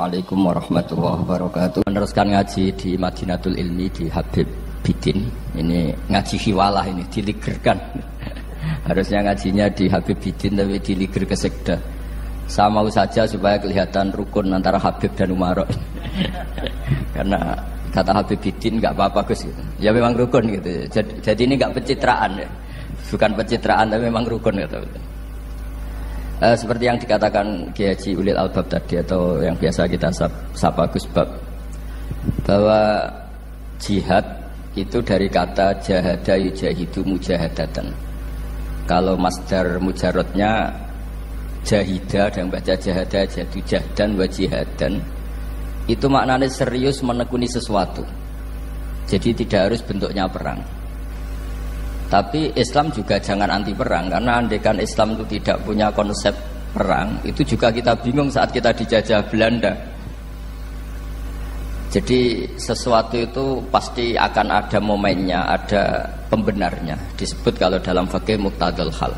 Assalamualaikum warahmatullahi wabarakatuh. Meneruskan ngaji di Madinatul Ilmi di Habib Bidin. Ini ngaji hiwalah ini, diligerkan. Harusnya ngajinya di Habib Bidin tapi diliger ke sekda. Saya mau saja supaya kelihatan rukun antara Habib dan Umar. Karena kata Habib Bidin nggak apa-apa Gus gitu. Ya memang rukun gitu. Jadi ini nggak pencitraan ya. Bukan pencitraan tapi memang rukun gitu. Seperti yang dikatakan Kiai Haji Ulil Albab tadi atau yang biasa kita sapa Gus Bab, bahwa jihad itu dari kata jahada yujahidu mujahadatan. Kalau masdar mujarrodnya jahida dan baca jahada jadu jahdan wa jihadan, itu maknanya serius menekuni sesuatu. Jadi tidak harus bentuknya perang. Tapi Islam juga jangan anti perang, karena andaikan Islam itu tidak punya konsep perang, itu juga kita bingung saat kita dijajah Belanda. Jadi sesuatu itu pasti akan ada momennya, ada pembenarnya. Disebut kalau dalam fikih muqtadal hal.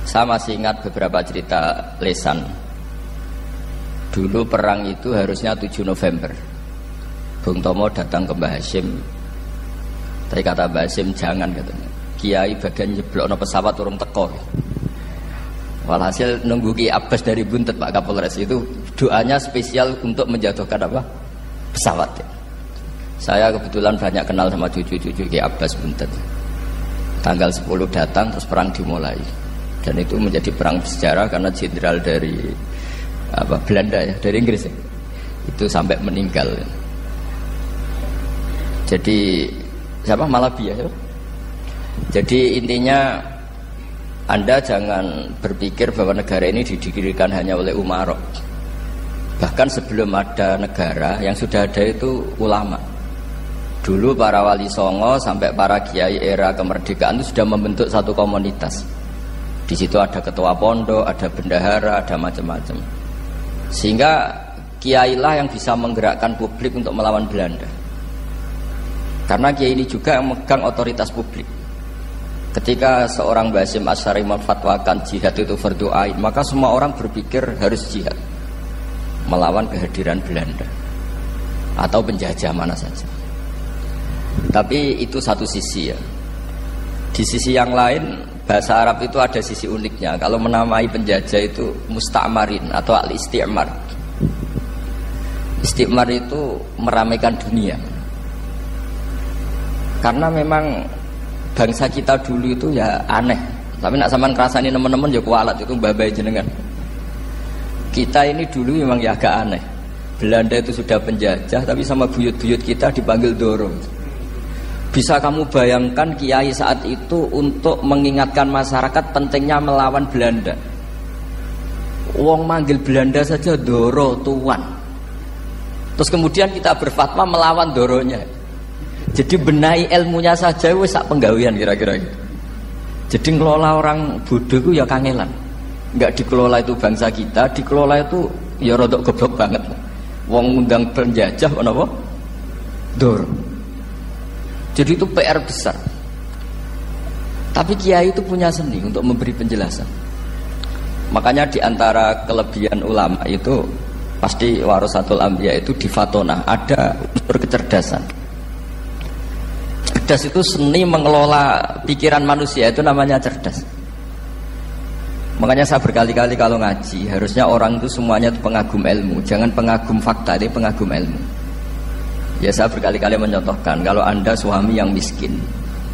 Saya masih ingat beberapa cerita lesan. Dulu perang itu harusnya 7 November. Bung Tomo datang ke Mbah Hashim. Tapi kata Mbah Hashim jangan katanya. Kiai bagian nyeblokno pesawat urung teko. Walhasil nunggu Ki Abbas dari Buntet Pak Kapolres itu doanya spesial untuk menjatuhkan apa? Pesawat. Saya kebetulan banyak kenal sama cucu-cucu Ki Abbas Buntet. Tanggal 10 datang terus perang dimulai. Dan itu menjadi perang bersejarah karena jenderal dari Belanda ya, dari Inggris ya. Itu sampai meninggal. Jadi siapa Malabi ya? Jadi intinya Anda jangan berpikir bahwa negara ini didirikan hanya oleh umarok. Bahkan sebelum ada negara, yang sudah ada itu ulama. Dulu para wali songo sampai para kiai era kemerdekaan itu sudah membentuk satu komunitas. Di situ ada ketua pondok, ada bendahara, ada macam-macam. Sehingga kiailah yang bisa menggerakkan publik untuk melawan Belanda. Karena kiai ini juga yang megang otoritas publik. Ketika seorang Mbah Hashim Asy'ari memfatwakan jihad itu fardhu ain, maka semua orang berpikir harus jihad melawan kehadiran Belanda atau penjajah mana saja. Tapi itu satu sisi ya. Di sisi yang lain, bahasa Arab itu ada sisi uniknya. Kalau menamai penjajah itu musta'marin atau al-isti'mar. Isti'mar itu meramaikan dunia. Karena memang bangsa kita dulu itu ya aneh. Tapi nak sampean ngrasani teman-teman ya kualat itu mbah-mbah jenengan. Kita ini dulu memang ya agak aneh. Belanda itu sudah penjajah tapi sama buyut-buyut kita dipanggil Doro. Bisa kamu bayangkan kiai saat itu untuk mengingatkan masyarakat pentingnya melawan Belanda. Wong manggil Belanda saja Doro tuan. Terus kemudian kita berfatwa melawan Doronya. Jadi benahi ilmunya saja wis sak penggawean kira-kira gitu. Jadi ngelola orang bodoh itu ya kangelan. Enggak dikelola itu bangsa kita, dikelola itu ya rodok goblok banget. Wong ngundang penjajah kenapa? Dor. Jadi itu PR besar. Tapi kiai itu punya seni untuk memberi penjelasan. Makanya di antara kelebihan ulama itu pasti warasatul anbiya itu di Fatona ada unsur kecerdasan. Cerdas itu seni mengelola pikiran manusia, itu namanya cerdas. Makanya saya berkali-kali kalau ngaji, harusnya orang itu semuanya itu pengagum ilmu, jangan pengagum fakta, ini pengagum ilmu. Ya saya berkali-kali mencontohkan, kalau Anda suami yang miskin,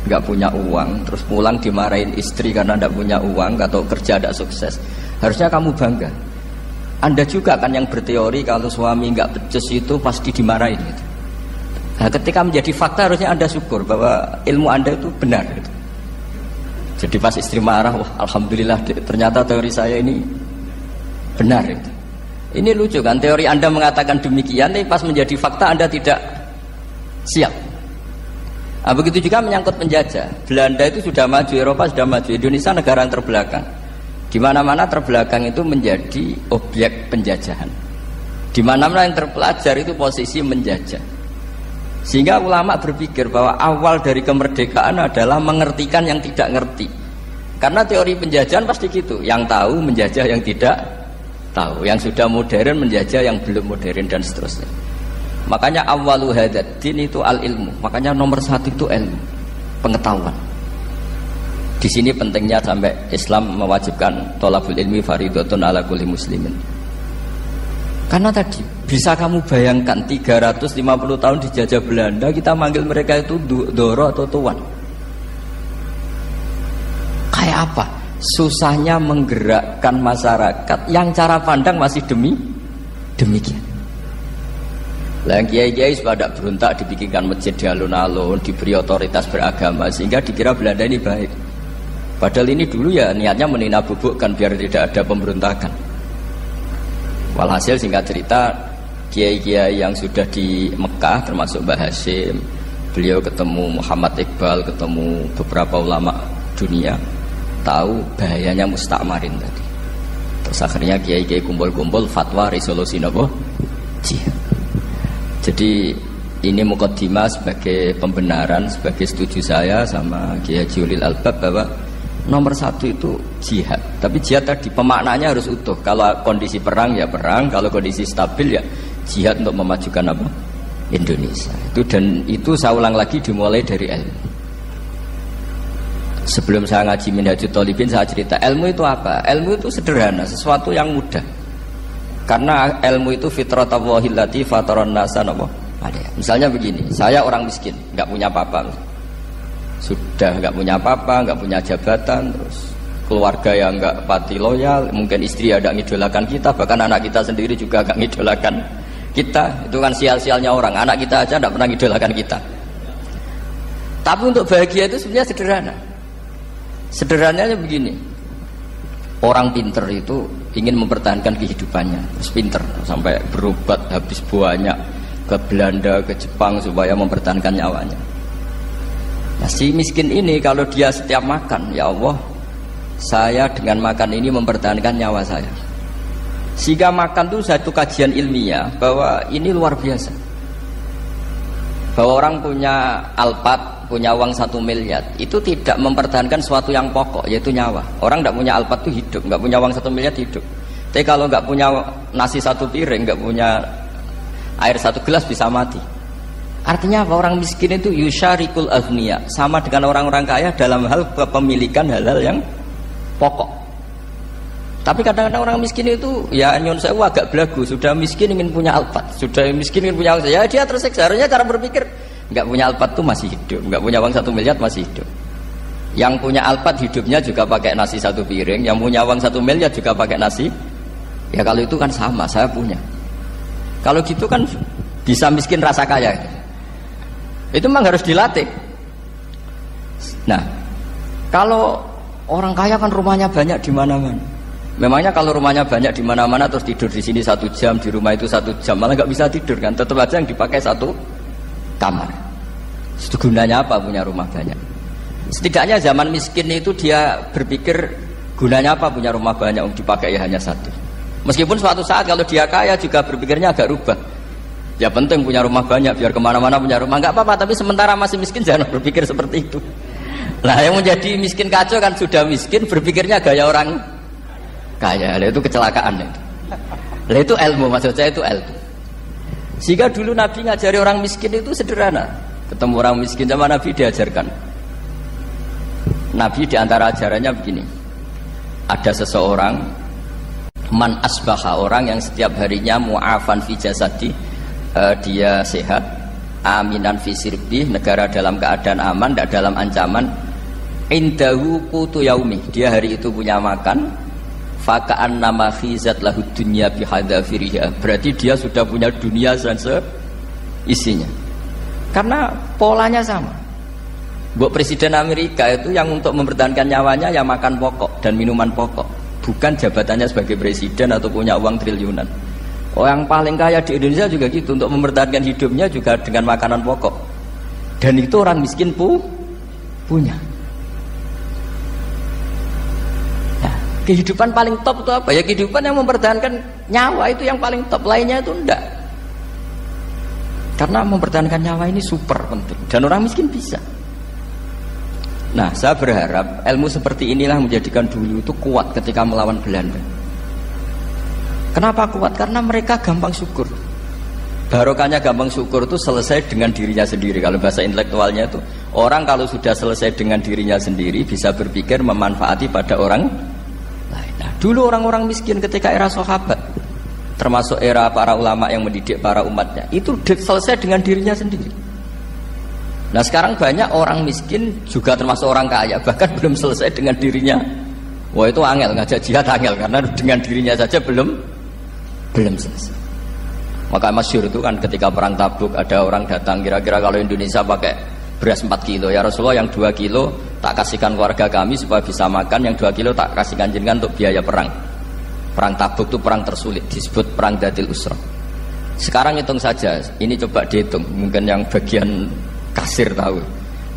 nggak punya uang, terus pulang dimarahin istri karena nggak punya uang atau kerja tidak sukses, harusnya kamu bangga. Anda juga kan yang berteori kalau suami nggak becus itu pasti dimarahin gitu. Nah, ketika menjadi fakta harusnya Anda syukur bahwa ilmu Anda itu benar gitu. Jadi pas istri marah, wah alhamdulillah ternyata teori saya ini benar gitu. Ini lucu kan, teori Anda mengatakan demikian, tapi pas menjadi fakta Anda tidak siap. Nah, begitu juga menyangkut penjajah. Belanda itu sudah maju, Eropa sudah maju, Indonesia negara yang terbelakang. Di mana-mana terbelakang itu menjadi objek penjajahan. Di mana-mana yang terpelajar itu posisi menjajah. Sehingga ulama berpikir bahwa awal dari kemerdekaan adalah mengertikan yang tidak ngerti. Karena teori penjajahan pasti gitu, yang tahu menjajah yang tidak tahu. Yang sudah modern menjajah yang belum modern dan seterusnya. Makanya awwalu hadzal din itu al-ilmu. Makanya nomor satu itu ilmu, pengetahuan. Di sini pentingnya sampai Islam mewajibkan thalabul ilmi fardhatun ala kulli muslimin. Karena tadi bisa kamu bayangkan 350 tahun dijajah Belanda, kita manggil mereka itu doro atau tuan. Kayak apa? Susahnya menggerakkan masyarakat yang cara pandang masih demikian. Lah kiai-kiai pada berontak dibikinkan masjid di alun-alun, diberi otoritas beragama sehingga dikira Belanda ini baik. Padahal ini dulu ya niatnya meninabubukan biar tidak ada pemberontakan. Walhasil singkat cerita, kiai-kiai yang sudah di Mekah termasuk Mbah Hasyim, beliau ketemu Muhammad Iqbal, ketemu beberapa ulama dunia, tahu bahayanya mustakmarin tadi. Terus akhirnya kiai-kiai kumpul-kumpul fatwa resolusi nopo jihad. Jadi ini mukaddimah sebagai pembenaran, sebagai setuju saya sama Kiai Julil Albab bahwa nomor satu itu jihad. Tapi jihad tadi pemaknanya harus utuh. Kalau kondisi perang ya perang, kalau kondisi stabil ya jihad untuk memajukan apa? Indonesia. Dan itu saya ulang lagi dimulai dari ilmu. Sebelum saya ngaji Minhajut Thalibin saya cerita ilmu itu apa? Ilmu itu sederhana, sesuatu yang mudah. Karena ilmu itu fitratallahi allati fataran nasa napa? Misalnya begini, saya orang miskin, nggak punya apa-apa. Sudah nggak punya apa-apa, nggak punya jabatan, terus keluarga yang nggak pati loyal, mungkin istri ada ngidolakan kita, bahkan anak kita sendiri juga nggak ngidolakan kita. Itu kan sial-sialnya orang, anak kita aja nggak pernah ngidolakan kita. Tapi untuk bahagia itu sebenarnya sederhana. Sederhananya begini, orang pinter itu ingin mempertahankan kehidupannya, terus pinter sampai berobat habis banyak ke Belanda, ke Jepang supaya mempertahankan nyawanya. Nah, si miskin ini kalau dia setiap makan, ya Allah, saya dengan makan ini mempertahankan nyawa saya. Sehingga makan itu satu kajian ilmiah bahwa ini luar biasa. Bahwa orang punya Alphard, punya uang 1 miliar, itu tidak mempertahankan sesuatu yang pokok, yaitu nyawa. Orang tidak punya Alphard itu hidup, nggak punya uang 1 miliar hidup. Tapi kalau nggak punya nasi 1 piring, nggak punya air 1 gelas bisa mati. Artinya apa? Orang miskin itu yusyarikul aghniya, sama dengan orang-orang kaya dalam hal kepemilikan hal-hal yang pokok. Tapi kadang-kadang orang miskin itu ya nyon sewu agak belagu, sudah miskin ingin punya Alphard, sudah miskin ingin punya, ya dia tersiksa. Harusnya cara berpikir nggak punya Alphard tuh masih hidup, nggak punya uang 1 miliar masih hidup. Yang punya Alphard hidupnya juga pakai nasi 1 piring, yang punya uang 1 miliar juga pakai nasi. Ya kalau itu kan sama, saya punya. Kalau gitu kan bisa miskin rasa kaya. Itu memang harus dilatih. Nah, kalau orang kaya kan rumahnya banyak di mana-mana. Memangnya kalau rumahnya banyak di mana-mana terus tidur di sini 1 jam, di rumah itu 1 jam, malah nggak bisa tidur kan? Tetap aja yang dipakai 1 kamar. Itu gunanya apa punya rumah banyak? Setidaknya zaman miskin itu dia berpikir gunanya apa punya rumah banyak, dipakai ya hanya 1. Meskipun suatu saat kalau dia kaya juga berpikirnya agak rubah. Ya penting punya rumah banyak biar kemana-mana punya rumah, nggak apa-apa. Tapi sementara masih miskin jangan berpikir seperti itu. Nah yang menjadi miskin kacau kan sudah miskin berpikirnya gaya orang kaya. Lah itu kecelakaan itu. Lah itu ilmu, maksud saya itu ilmu. Sehingga dulu Nabi ngajari orang miskin itu sederhana. Ketemu orang miskin sama Nabi diajarkan. Nabi diantara ajarannya begini. Ada seseorang man asbaha, orang yang setiap harinya mu'afan fi jasadi, dia sehat, aminan fi sirbi, negara dalam keadaan aman, tidak dalam ancaman, indahu qutu yaumi, dia hari itu punya makan, faka'an nama khizat lahu dunya bihadzafiriha, berarti dia sudah punya dunia dan isinya. Karena polanya sama. Buat Presiden Amerika itu yang untuk mempertahankan nyawanya ya makan pokok dan minuman pokok, bukan jabatannya sebagai presiden atau punya uang triliunan. Yang paling kaya di Indonesia juga gitu, untuk mempertahankan hidupnya juga dengan makanan pokok. Dan itu orang miskin punya. Nah, kehidupan paling top itu apa? Ya kehidupan yang mempertahankan nyawa itu yang paling top, lainnya itu enggak. Karena mempertahankan nyawa ini super penting dan orang miskin bisa. Nah, saya berharap ilmu seperti inilah menjadikan dulu itu kuat ketika melawan Belanda. Kenapa kuat? Karena mereka gampang syukur. Barokahnya gampang syukur itu selesai dengan dirinya sendiri. Kalau bahasa intelektualnya itu, orang kalau sudah selesai dengan dirinya sendiri bisa berpikir memanfaati pada orang lain. Nah, dulu orang-orang miskin ketika era sahabat, termasuk era para ulama yang mendidik para umatnya, itu selesai dengan dirinya sendiri. Nah sekarang banyak orang miskin juga termasuk orang kaya, bahkan belum selesai dengan dirinya. Wah itu angel, ngajak jihad angel, karena dengan dirinya saja belum selesai. Maka masyhur itu kan ketika perang Tabuk, ada orang datang, kira-kira kalau Indonesia pakai beras 4 kilo, ya Rasulullah yang 2 kilo tak kasihkan keluarga kami supaya bisa makan, yang 2 kilo tak kasihkan jenengan untuk biaya perang. Perang Tabuk itu perang tersulit, disebut perang Dhatil Usra. Sekarang hitung saja, ini coba dihitung, mungkin yang bagian kasir tahu.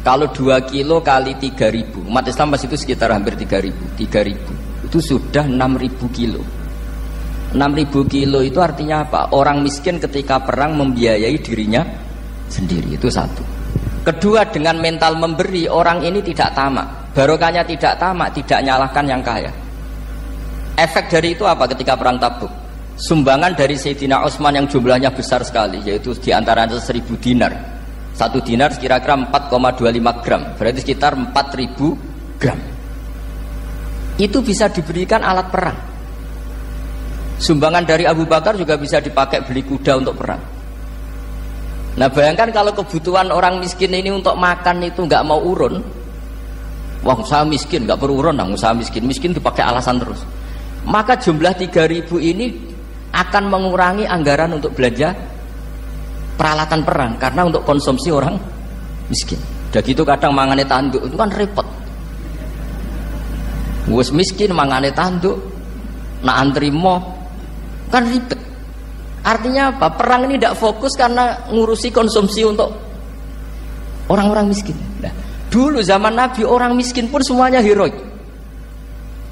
Kalau 2 kilo kali 3.000, umat Islam masih itu sekitar hampir 3.000, itu sudah 6.000 kilo. 6.000 kilo itu artinya apa? Orang miskin ketika perang membiayai dirinya sendiri, itu satu. Kedua, dengan mental memberi, orang ini tidak tamak. Barokahnya tidak tamak, tidak nyalahkan yang kaya. Efek dari itu apa ketika perang Tabuk? Sumbangan dari Sayyidina Utsman yang jumlahnya besar sekali, yaitu diantaranya 1.000 dinar. 1 dinar kira-kira 4,25 gram, berarti sekitar 4.000 gram. Itu bisa diberikan alat perang. Sumbangan dari Abu Bakar juga bisa dipakai beli kuda untuk perang. Nah bayangkan kalau kebutuhan orang miskin ini untuk makan itu nggak mau urun. Wah saya miskin, nggak perlu urun, saya miskin dipakai alasan terus. Maka jumlah 3.000 ini akan mengurangi anggaran untuk belanja peralatan perang, karena untuk konsumsi orang miskin. Udah gitu kadang mangane tanduk itu kan repot. Wes miskin mangane tanduk, nak antri mo kan ribet. Artinya apa? Perang ini tidak fokus karena ngurusi konsumsi untuk orang-orang miskin. Nah, dulu zaman Nabi orang miskin pun semuanya heroik.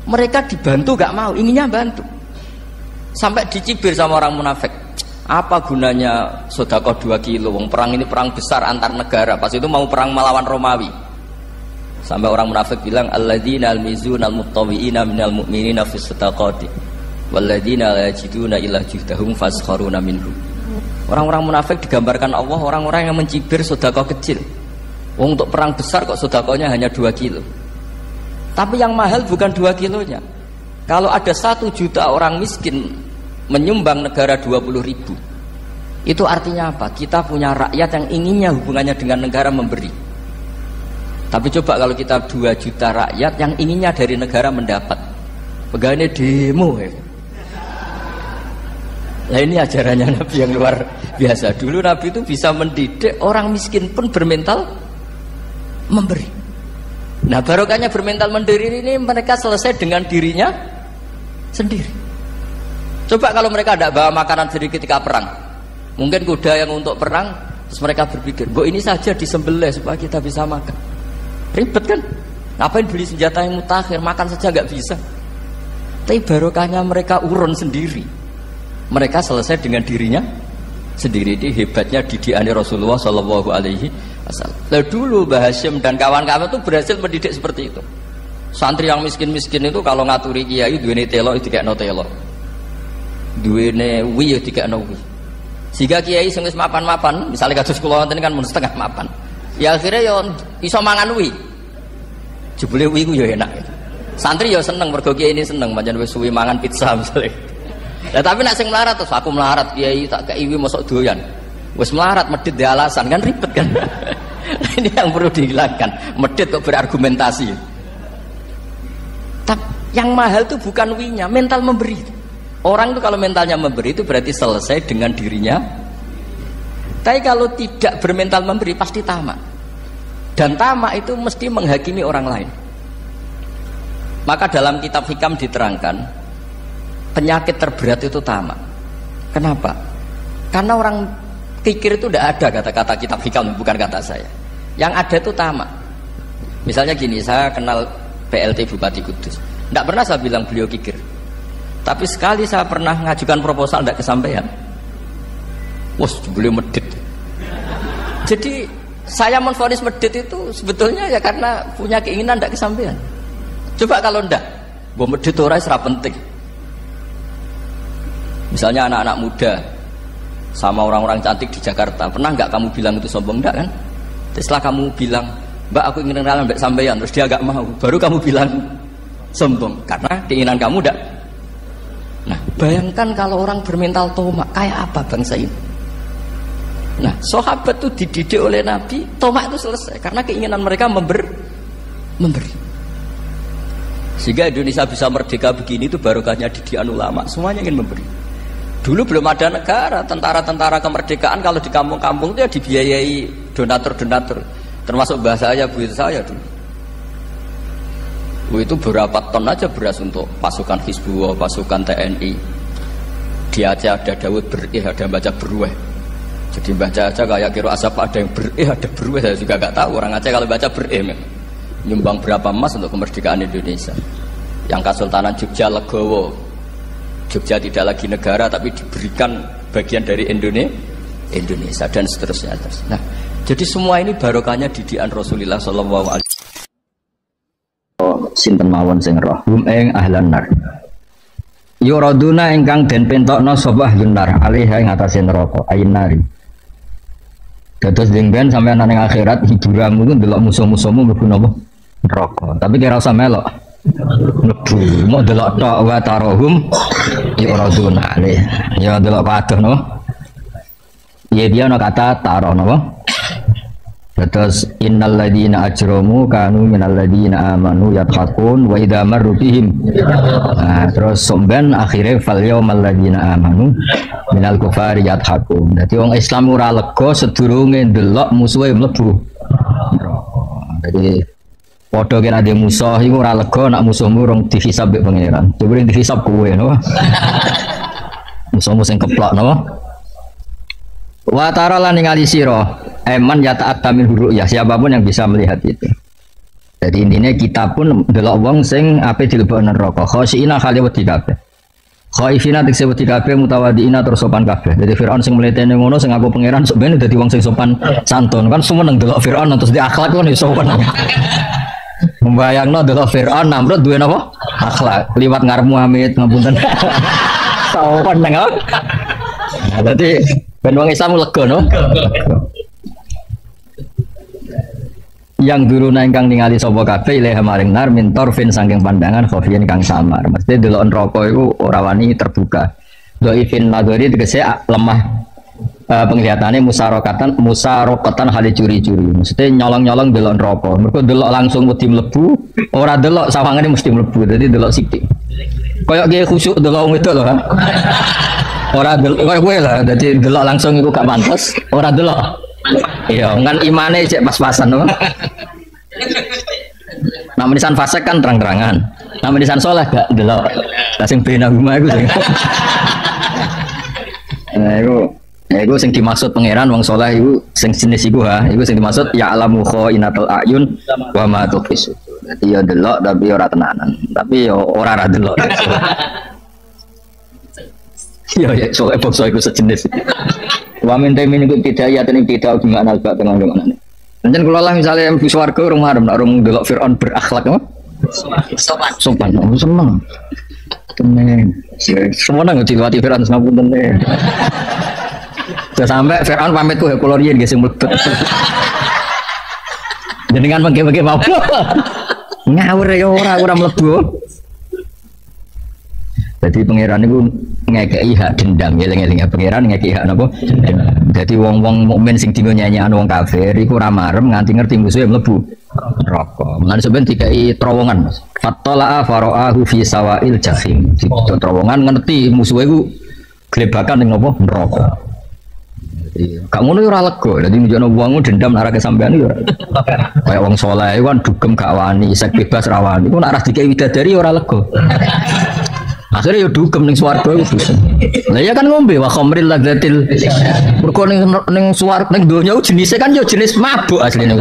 Mereka dibantu gak mau, inginnya bantu. Sampai dicibir sama orang munafik. Apa gunanya sedekah 2 kilo? Wong perang ini perang besar antar negara. Pas itu mau perang melawan Romawi. Sampai orang munafik bilang alladzina almizuna almuttawiina minal mu'minina fis sadaqati walladzina la yajiduna illa juhdahum faskharuna minhum. Orang-orang munafik digambarkan Allah orang-orang yang mencibir sedekah kecil. Wong untuk perang besar kok sedekahnya hanya 2 kilo. Tapi yang mahal bukan 2 kilonya. Kalau ada 1 juta orang miskin menyumbang negara 20.000, itu artinya apa? Kita punya rakyat yang inginnya hubungannya dengan negara memberi. Tapi coba kalau kita 2 juta rakyat yang inginnya dari negara mendapat, pegawainya demo ya. Nah ini ajarannya Nabi yang luar biasa. Dulu Nabi itu bisa mendidik orang miskin pun bermental memberi. Nah barokahnya bermental memberi ini mereka selesai dengan dirinya sendiri. Coba kalau mereka tidak bawa makanan sendiri ketika perang, mungkin kuda yang untuk perang, terus mereka berpikir, ini saja disembelih supaya kita bisa makan. Ribet kan? Ngapain beli senjata yang mutakhir, makan saja nggak bisa. Tapi barokahnya mereka urun sendiri. Mereka selesai dengan dirinya sendiri. Ini hebatnya didikan Rasulullah Shallallahu Alaihi Wasallam. Lalu dulu Mbah Hasyim dan kawan-kawan itu berhasil mendidik seperti itu. Santri yang miskin-miskin itu kalau ngaturi kiai duwene telo itu kayak no telo, duwene wi itu kayak no wi. Sehingga kiai sing wis mapan-mapan, misalnya kados kula wonten kan mun setengah mapan. Ya akhirnya yo iso mangan wi. Jebule wi ku yo enak. Santri yo seneng mergo kiai ini seneng pancen wis suwi mangan pizza misalnya. Lah tapi nek sing melarat terus aku melarat kiai tak kei wi mosok doyan. Wis melarat medhit di alasan kan ribet kan. Ini yang perlu dihilangkan. Medhit kok berargumentasi. Tapi yang mahal itu bukan winya, mental memberi. Orang itu kalau mentalnya memberi itu berarti selesai dengan dirinya. Tapi kalau tidak bermental memberi pasti tamak. Dan tamak itu mesti menghakimi orang lain. Maka dalam kitab Hikam diterangkan penyakit terberat itu tamak. Kenapa? Karena orang kikir itu tidak ada kata-kata kitab Hikam, bukan kata saya. Yang ada itu tamak. Misalnya gini, saya kenal PLT Bupati Kudus. Tidak pernah saya bilang beliau kikir. Tapi sekali saya pernah ngajukan proposal tidak kesampaian. Wah, beliau medit. Jadi saya menvonis medit itu sebetulnya ya karena punya keinginan tidak kesampaian. Coba kalau ndak, medit ora penting. Misalnya anak-anak muda sama orang-orang cantik di Jakarta, pernah nggak kamu bilang itu sombong? Enggak kan? Setelah kamu bilang, Mbak aku ingin kenalan Mbak sampeyan, terus dia nggak mau, baru kamu bilang sombong karena keinginan kamu enggak. Nah, bayangkan kalau orang bermental tomak, kayak apa bangsa ini? Nah, sahabat itu dididik oleh Nabi, tomak itu selesai karena keinginan mereka memberi. Sehingga Indonesia bisa merdeka begini itu barokahnya didikan ulama, semuanya ingin memberi. Dulu belum ada negara, tentara-tentara kemerdekaan kalau di kampung-kampung itu ya dibiayai donatur-donatur, termasuk bahasa saya, bu saya dulu. Itu berapa ton aja beras untuk pasukan Hizbullah, pasukan TNI. Di Aceh ada Daud berih, ada baca berueh. Jadi baca aja kayak kira asap ada yang berih, ada berueh. Saya juga gak tahu orang Aceh kalau baca berih. Nyumbang berapa emas untuk kemerdekaan Indonesia. Yang Kesultanan Jogja Legowo, Jogja tidak lagi negara tapi diberikan bagian dari Indonesia dan seterusnya. Nah, jadi semua ini barokahnya didikan Rasulullah sallallahu alaihi wasallam. Sinten mawon sing roh hum ing ahlan nar yuraduna ingkang den pentokno sapa ahlun nar alih ing atase neraka ayin nari. Dados dingben sampeyan nang akhirat hiburanmu ku ndelok musuh-musuhmu mlebu napa neraka, tapi kira usah melok mlebu mau delok tok wa tarahum yuraduna alih ya delok padoh no ya dia no kata taroh napa. Terus innal ladina ajramu kanu minal ladina amanu yadhakun wa idza marru bihim. Nah, terus somben akhire fal yaumal ladina amanu minal kufari yadhakun. Dadi wong Islam ora lega sedurunge ndelok musuhe mlebu neraka. Dadi padha kira ade musuh iku ora lega nek musuhmu rong dihisab mbek pangeran. Coba dihisab kowe no. Musuhmu sing keplok no. Wa tara lan ningali sira eman ya ta'at tamil huru ya siapapun yang bisa melihat itu. Jadi intinya kita pun delok wong sing ape dilebokno neraka khosina khali wedi kabeh. Khaifina tekse wedi kabeh mutawadiina terus sopan kabeh. Jadi Firaun sing mletene ngono sing aku pangeran sok ben dadi wong sing sopan santun kan sumeneng delok Firaun terus di akhlak kon iso sopan. Membayangno delok Firaun Namrud duwe napa? Akhlak. Liwat ngarep Muhammad ngapunten. Sopan nang. Dadi ben wong Islam lega no. Yang dulu ingkang ningali sapa kabeh ilih maring nar min torfin saking pandangan khofiyin kang samar. Mesti delok neraka iku ora wani terbuka. Dhaifin nadhari tegese lemah penglihatane musarokatan hale curi-curi. Mesti nyolong-nyolong delok neraka. Mergo delok langsung wedi mlebu, ora delok sawangane mesti mlebu. Dadi delok sithik. Kayak ge khusuk delok wong wedok lho. Ora delok kowe lah, dadi delok langsung iku gak pantes, ora delok. Iya, kan imane cek pas-pasan no. Namun nisan fasik kan terang-terangan. Namun nisan soleh gak delok. Lah sing bena rumah iku sing. Nah, iku sing dimaksud pangeran wong soleh iku sing jenis iku ha, iku sing dimaksud ya alamu khainatul ayun wa ma tukhis. Dadi ya delok tapi ora tenanan. Tapi ya ora delok. Ya soalnya bokso itu sejenis. Wa min taimin iku tidak ya tening tidak gimana albak tengah-tengah. Pancen kula lah misale mlebu swarga urung marem nek urung delok Firaun berakhlak apa? Sopan. Seneng. Temen. Semono nggak dilewati Firaun sampun tenan. Sudah sampai Firaun pamitku ya kula riyen nggih sing mlebet. Jenengan mengke-mengke mau. Ngawur ya ora mlebu. Jadi pangeran itu ngekei hak dendam ya eling-eling pangeran ngekei hak napa? Jadi wong-wong mukmin sing dienggo nyanyian wong kafir iku ora marem nganti ngerti musuhe mlebu neraka. Mulane sampeyan dikai terowongan Mas. Fattala'a fara'ahu fi sawa'il jahim. Di terowongan ngerti musuhe iku glebakan ning napa? Neraka. Gak ngono ora lega. Dadi nunjukno wong dendam nek ora kesampean yo. Kayak wong saleh iku kan dugem gak wani, sek bebas ra wani. Iku nek ora dikai widadari ora lega. Akhirnya ya dugem ning swarga iku bisa. Lah ya kan ngombe wa khamril ladzatil. Mergo ning swarga ning donya jenise kan ya jenis mabuk asline.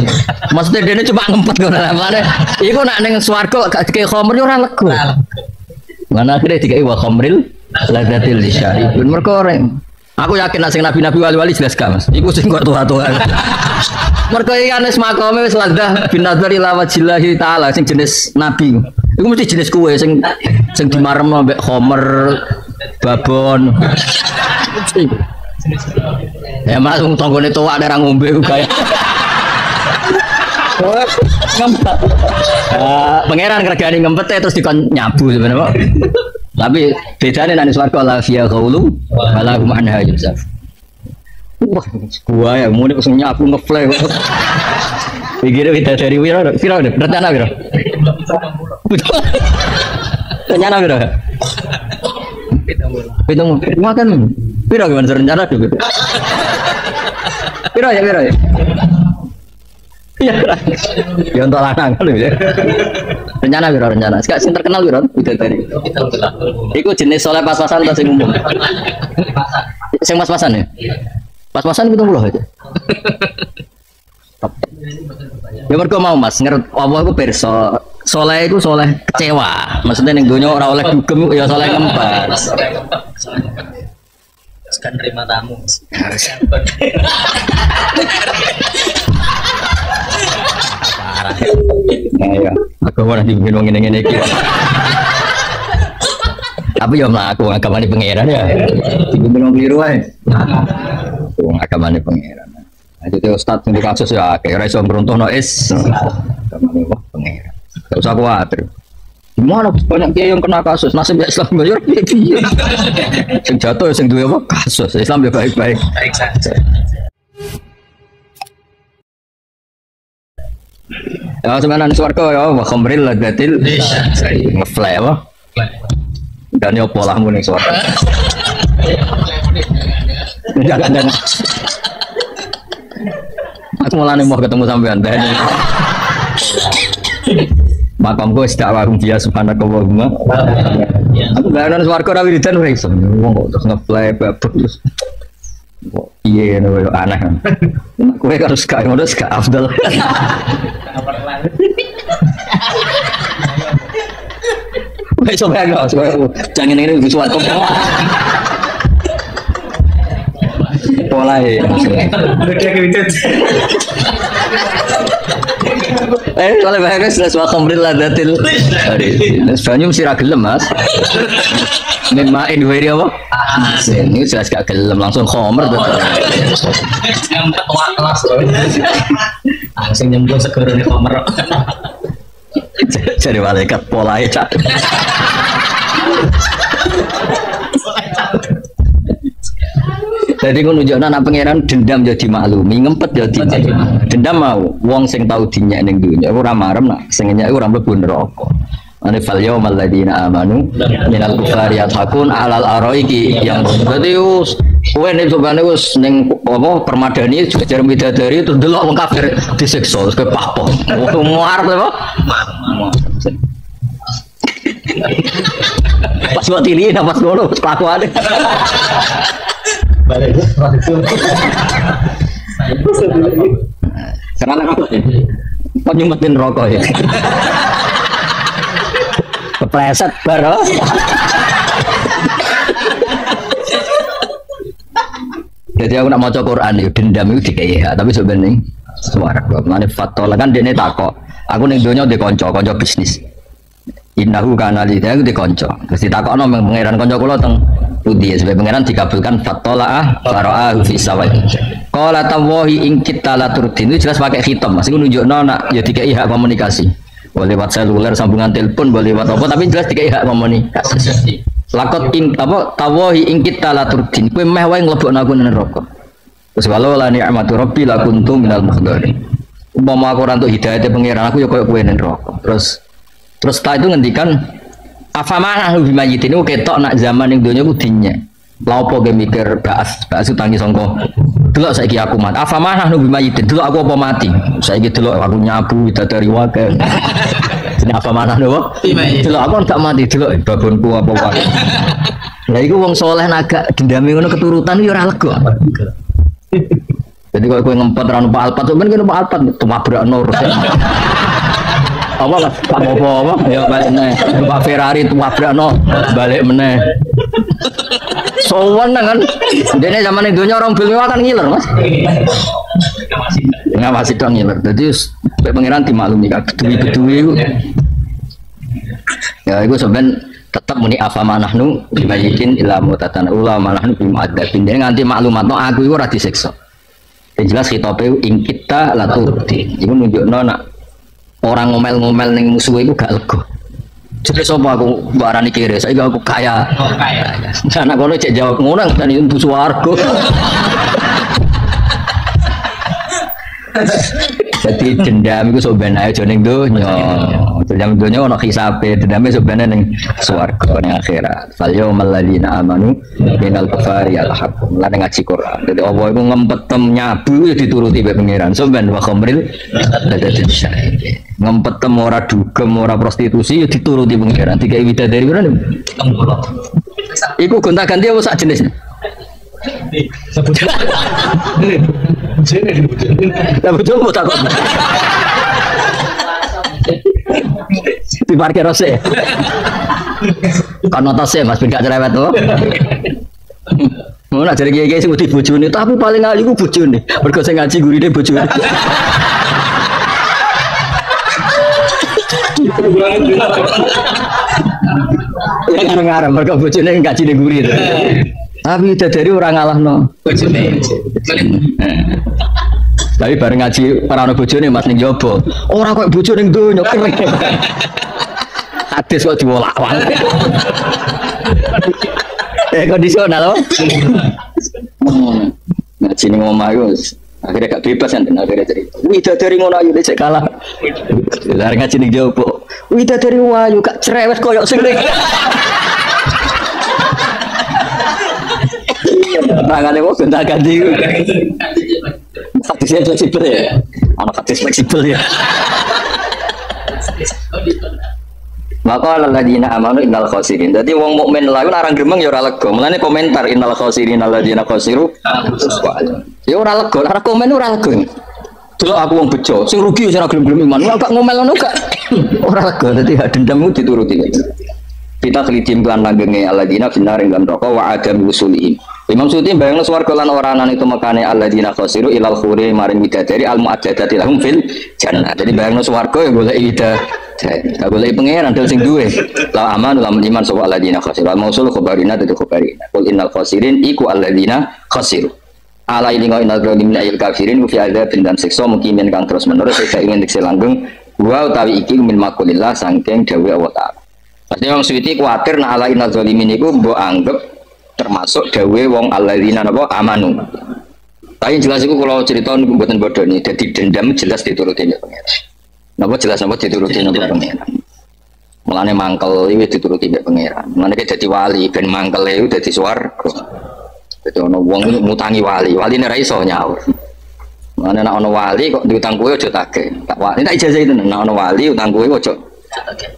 Maksudnya dene cuma ngempet ngono lah. Iku nek ning swarga gak dikai khamr ora lega. Mana akhirnya dikai wa khamril ladzatil syaribun. Mergo aku yakin sing nabi-nabi wali-wali jelas gak Mas. Iku sing kok tua-tua. Mergo iki kan wis makome wis ladah binadzari la wajillahi taala sing jenis nabi. Iku mesti jenis kue sing dimarem mbek homer babon. Ya mas tanggane tuwak nek ra ngombe ku kaya. Ngempet. Pangeran regane ngempet terus dikon nyabu sebenarnya. Tapi bedane nek swarga la fiya qaulu wala hum anha yusaf. Wah, gua ya muni kok nyabu ngeflek. Pikir kita dari wira rencana wira. Rencana wira. Pitung makan. Piro gimana rencana tuh? Piro ya. Iya. Ya untuk lanang kan ya. Rencana. Sekak sing terkenal piro? Udah tadi. Iku jenis soleh pas-pasan atau sing umum? Sing pas-pasan ya? Pas-pasan 70 aja. Ya mergo mau Mas, ngerti apa iku pirsa. Soleh iku soleh kecewa. Maksudnya ning donya ora oleh dugem ya soleh ngempet. Sekan terima tamu. Parah. Ya, aku ora dibikin wong ngene-ngene iki. Tapi yo mlaku agamane pangeran ya. Dibikin wong kliru ae. Wong agamane pangeran. Jadi Ustadz yang di kasus ya, kayak iso meruntuhno agamane pangeran. Gak usah khawatir. Gimana banyak dia yang kena kasus nasib Islam banyak piye. Sing jatuh sing duwe apa kasus Islam ya baik-baik. Baik saja. Ya sebenarnya swarga ya wa khamril ladatil ngeflek apa? Dan yo pola mu ning swarga. Jangan. Aku mulane mau ketemu sampean Dani. Makamku wis dakwah dia subhanakallahumma. Aku bayangno swarga ra wiridan ora iso. Wong kok terus ngeplay babek terus. Kok piye ngono yo aneh. Kowe harus gak ngono gak afdal. Wis sampe aku jangan ini wis swarga. Pola ya. Kalau bahasa jelas wa khamril ladatil. Sebenarnya mesti ra gelem Mas. Memang ini apa? Ini jelas gak gelem langsung khamr betul. Ngempet wak kelas loh. Langsung nyemplung segera di khamr. Jadi malaikat pola ya cak. Jadi aku nunjukkan anak pangeran dendam jadi maklumi, ngempet jadi dendam mau. Wong sing tahu dinyak ning dunya, aku ramarem nak, sing nyak aku rambut pun rokok. Ane fal yaumal ladina amanu minal kufari yathakun alal araiki yang berarti us. Kowe nek cobane wis ning apa permadani jajar bidadari terus delok wong kafir disiksa terus kowe pahpoh. Muar apa? Pas buat ini dapat ngono kelakuane. Balik Karena apa? Kok nyumpetin rokok ya? Kepleset baru. Jadi aku nak maca Quran itu dendam itu dikei tapi sebenarnya suara gua mane fatol kan dene takok. Aku ning donya di kanca bisnis. Innahu kana li aku di kanca. Terus ditakokno pangeran kanca kula teng pundi sebab pangeran dikabulkan fatolaah fara'ahu fi sawai. Qala tawahi in kita la turdin itu jelas pakai khitam. Mas iku nunjukno nak ya dikei hak komunikasi. Boleh lewat seluler sambungan telepon, boleh lewat apa tapi jelas dikei hak komunikasi. Lakot ing apa tawahi ing kita la turdin kowe meh wae nglebokno aku nang neraka. Terus walau la ni'matu rabbi la kuntum minal muhdharin. Umpama aku ora entuk hidayah pangeran aku ya koyo kowe nang neraka. Terus setelah itu ngendikan afamana bimayitin itu ketok nak zaman yang dunia ku dinya. Lah opo ge mikir baas utangi sangka. Delok saiki aku mati. Afamana bimayitin delok aku apa mati. Saiki delok aku nyabu dari wae. Jenenge afamana lho. Delok aku tak mati delok babonku apa wae. Lah iku wong saleh naga dendame ngono keturutan yo ora lega. Jadi kalau kowe ngempet ra numpak Alphard, sampeyan numpak Alphard tumabrakno. Apa lah apa ya balik meneh numpak Ferrari tumabrakno balik meneh. Sowan kan dene zaman dunya orang film kan ngiler Mas. Ngawasi dong ngiler. Jadi pengiran dimaklumi kabeh beduwi-beduwi iku. Ya iku sampean tetap muni afa manahnu bimayitin ila mutatan ula manahnu bimu'adzabin. Dene nganti maklumatno aku iku ora disiksa. Yang jelas khitabe ing kita la turti. Iku nunjukno nak orang ngomel-ngomel ning musuh iku gak lega. Jadi sapa aku mbok arani kere, saiki aku kaya. Oh, kaya. Anak kono cek jawab ngono kan itu swarga. Jadi dendam itu sebenarnya aja ning donya. Dendam donya ono hisabe, dendamnya sebenarnya ning swarga ning akhirat. Fal yaumal ladzina amanu minal kufari alhaqum. Lan ngaji Quran. Jadi Allah iku ngempetem nyabu ya dituruti mbek pangeran. Sampeyan wa khamril ladatin syai. Ngempetem ora dugem ora prostitusi ya dituruti pangeran. Dikai widadari kan. Iku gonta-ganti apa sak jenis? Lah bojomu takut. Di parkir rose. Kan notase Mas ben gak cerewet to. Ngono nak jare kiye-kiye sing wedi bojone, tapi paling ali ku bojone. Mergo sing ngaji gurine bojone. Ya ngarep mergo bojone ngaji ning guri. Tapi dari orang ngalahno. Bojone. Tapi bareng ngaji para anak bojone Mas ning jowo. Ora kok bojone ning donya keren. Hadis kok diwolak-walik. Kondisional loh. Ngaji ning omah iku akhirnya gak bebas kan akhirnya cerita. Widadari ngono ayu cek kalah. Lah ngaji ning jowo. Widadari wayu gak cerewet koyo sing tangannya mau gonta ganti. Hadisnya fleksibel ya. Anak hadis fleksibel ya. Maka alladzina amanu innal khosirin. Jadi wong mukmin lalu narang gremeng ya ora lega. Mulane komentar innal khosirin alladzina khosiru. Ya ora lega, ora komen ora lega. Delok aku wong bejo, sing rugi ora gelem-gelem iman. Ora kok ngomel ngono gak. Ora lega, dadi dendammu dituruti. Kita kelidim kan langgenge alladzina binar ing dalam roko wa adam usulihim. Imam Suyuti bayangno swarga lan oranan itu makane alladzina khasiru ilal khuri maring widadari al mu'addadati lahum fil jannah. Jadi bayangno swarga ya golek widadari. Ka golek pangeran dhewe sing duwe. La aman lam iman sapa alladzina khasiru. Al mausul khabarina dadi khabarina. Qul innal khasirin iku alladzina khasiru. Ala ilingo innal zalimin ayil kafirin fi adzabin dan siksa mukimin kang terus menerus sing ingin dikse langgeng wa utawi iki min makulillah saking dawuh Allah Ta'ala. Pasti Imam Suyuti kuatir nah ala innal zalimin iku mbok anggap termasuk dawe wong alladzina napa amanu. Tapi jelas iku kalau cerita niku mboten bodho nih, dadi dendam jelas dituruti nek pangeran. Napa jelas napa dituruti nek pangeran. Mulane mangkel iki dituruti nek pangeran. Mulane dadi wali ben mangkel iku dadi swarga. Dadi ana wong mutangi wali, waline ra iso nyaur. Mulane nek ana wali kok diutang kowe aja tagih. Tak wali tak ijazah itu nek ana wali utang kowe aja tagih.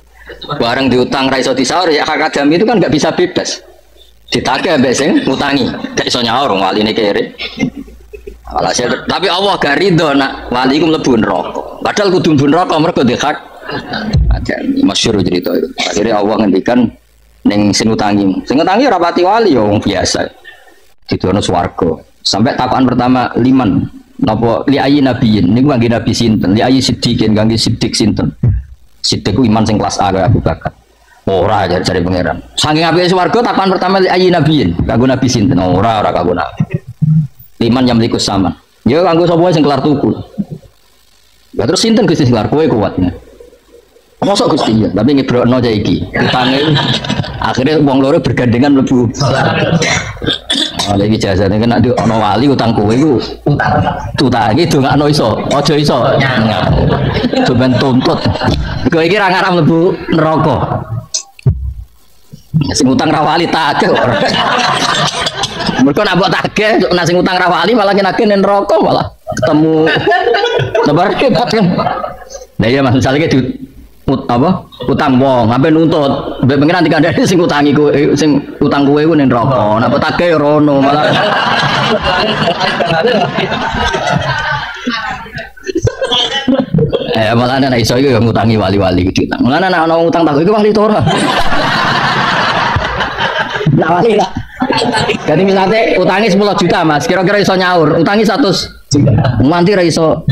Barang diutang ra iso disaur ya hak adami itu kan enggak bisa bebas. Ditagih ambek sing ngutangi, gak iso nyaur waline kere. Walhasil tapi Allah gak ridho nak wali iku mlebu neraka. Padahal kudu mlebu neraka mergo ndek hak adami. Masyhur cerita itu. Akhirnya Allah ngendikan ning sing ngutangi. Sing ngutangi ora pati wali ya wong biasa. Didono swarga. Sampai takokan pertama liman napa li ayi nabiyin niku kangge nabi sinten? Li ayi siddiqin kangge siddiq sinten? Siddiq ku iman sing kelas A kaya Abu Bakar. Ora cari pangeran. Saking apike swarga takokan pertama ayi nabiyin, kanggo nabi sinten? Ora kanggo nabi. Liman yang likus sama. Ya kanggo sapa sing kelar tuku. Lah terus sinten Gusti sing kelar kowe kuatnya. Mosok Gusti ya, tapi ngebrokno cah iki. Utange akhirnya wong loro bergandengan mlebu. Lagi jazane kena di ana wali utang kowe iku. Utang iki dongakno iso, aja iso. Coba tuntut. Kowe iki ra ngarep mlebu neraka. Sing utang ra wali tagih ora. Mergo nek mbok tagih nek sing utang ra wali malah nagih ning neraka malah ketemu lebar kan. Lah iya Mas misale di utang wong sampe nuntut mbek pengen dikandani sing utangi kowe sing utang kowe iku ning neraka. Nek tagih rono malah malah nek iso iku ngutangi wali-wali iki utang. Mulane nek ana utang tak iku wali to ora. Nak wali tak. Jadi misalnya utangi 10 juta Mas, kira-kira iso nyaur. Utangi 100 juta. Nganti ra iso.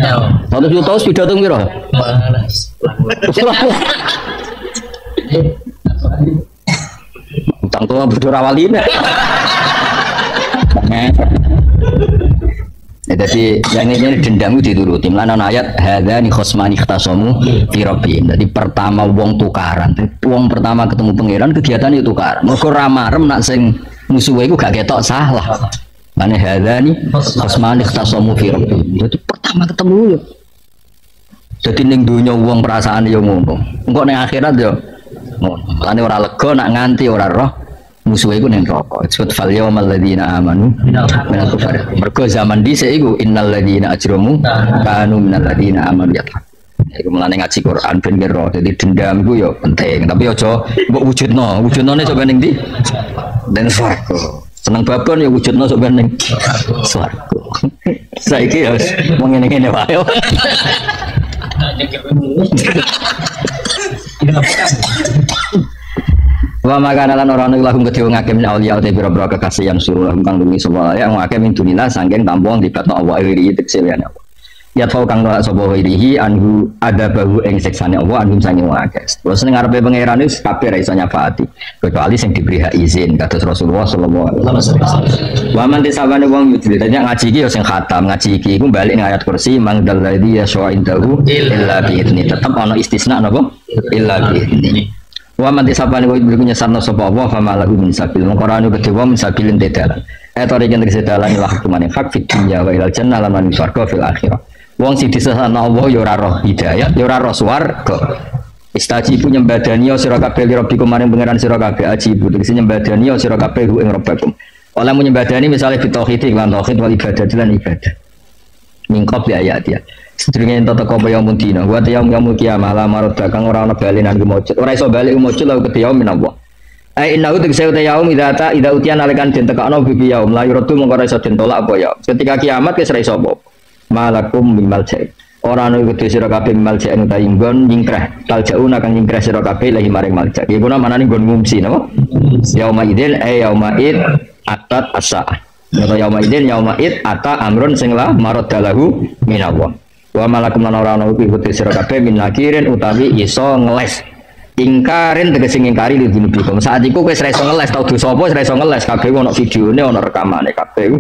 100 juta wis pidato piro? orang tua bodoh rawaline. Ya, jadi yang ini dendam itu dituruti. Mulane ayat hadzani khosmani ikhtasamu fi rabbihim. Jadi pertama wong tukaran. Wong pertama ketemu pangeran kegiatan itu tukaran. Mergo ra marem nak sing musuhe iku gak ketok salah. Mane hadzani khosmani ikhtasamu fi rabbihim. Jadi pertama ketemu yo. Jadi ning donya wong perasaan yo ngono. Engko ning akhirat yo ngono. Mulane ora lega nak nganti ora roh musuhe iku ning neraka. Disebut fal yaumal ladzina amanu minal kufar. Mergo zaman dhisik iku innal ladzina ajramu kanu minal ladzina amanu yadhak. Iku mulane ngaji Quran ben kira. Dadi dendam iku yo penting, tapi aja mbok wujudno. Wujudnone coba ning ndi? Den swarga. Seneng babon ya wujudno coba ning swarga. Saiki ya wong ngene-ngene wae. Wa makana lan ora ana lahum kedhe wong akeh min auliya te biro-biro kekasih yang suruh lahum kang dumi sapa ya wong akeh min dunillah sangking tampung dibatno Allah iri teksil ya Allah. Ya tau kang ora sapa irihi anhu ada bahu ing siksane Allah anhum sange wong akeh. Terus ning ngarepe pangeran wis kabeh ra iso nyafaati kecuali sing diberi hak izin kados Rasulullah sallallahu alaihi wasallam. Wa man tisabane wong yudhi dadi ngaji iki ya sing khatam ngaji iki iku bali ning ayat kursi mang dalladzi yasha'indahu illa bi idzni tetep ana istisna napa illa bi idzni. Wa man tisabane wa ibunya sarna sapa Allah fa malahu min sabil mengkorane kedhe wong sabilin tedalan eta iki nek sedalan lah hukumane hak fit dunya wa ilal jannah lan man swarga fil akhirah wong sing disesana Allah ya ora roh hidayah ya ora roh swarga istajibu nyembadani sira kabeh li rabbikum maring pangeran sira kabeh ajibu tegese nyembadani sira kabeh ing rabbakum oleh menyembadani misalnya fi tauhid lan tauhid wal ibadah lan ibadah mingkop ya ayat ya sedurunge ento teko yaumul dina wa yaumul kiamah la marad kang ora ana balinan gemojot ora iso bali gemojot lha ke yaum minallah ai innahu tegese te yaum idza utian alekan den tekakno bi yaum la yuradu mung ora iso den tolak apa ya ketika kiamat wis ora iso apa malakum bimal ja'i ora ana kudu sira kabeh bimal ja'i utawi nggon nyingkrah taljauna kang nyingkrah sira kabeh lahi maring malja iki guna manane nggon ngungsi napa yauma idzin yauma id atat as-saah atau yauma idzin yauma id ata amrun sing la marad dalahu minallah wa malakum lan ora ana iku sira kabeh min nakirin utawi iso ngeles ingkarin tegese ngingkari di dunia saat iku wis ra iso ngeles tau dosa apa wis ra iso ngeles kabeh ono videone ono rekamane kabeh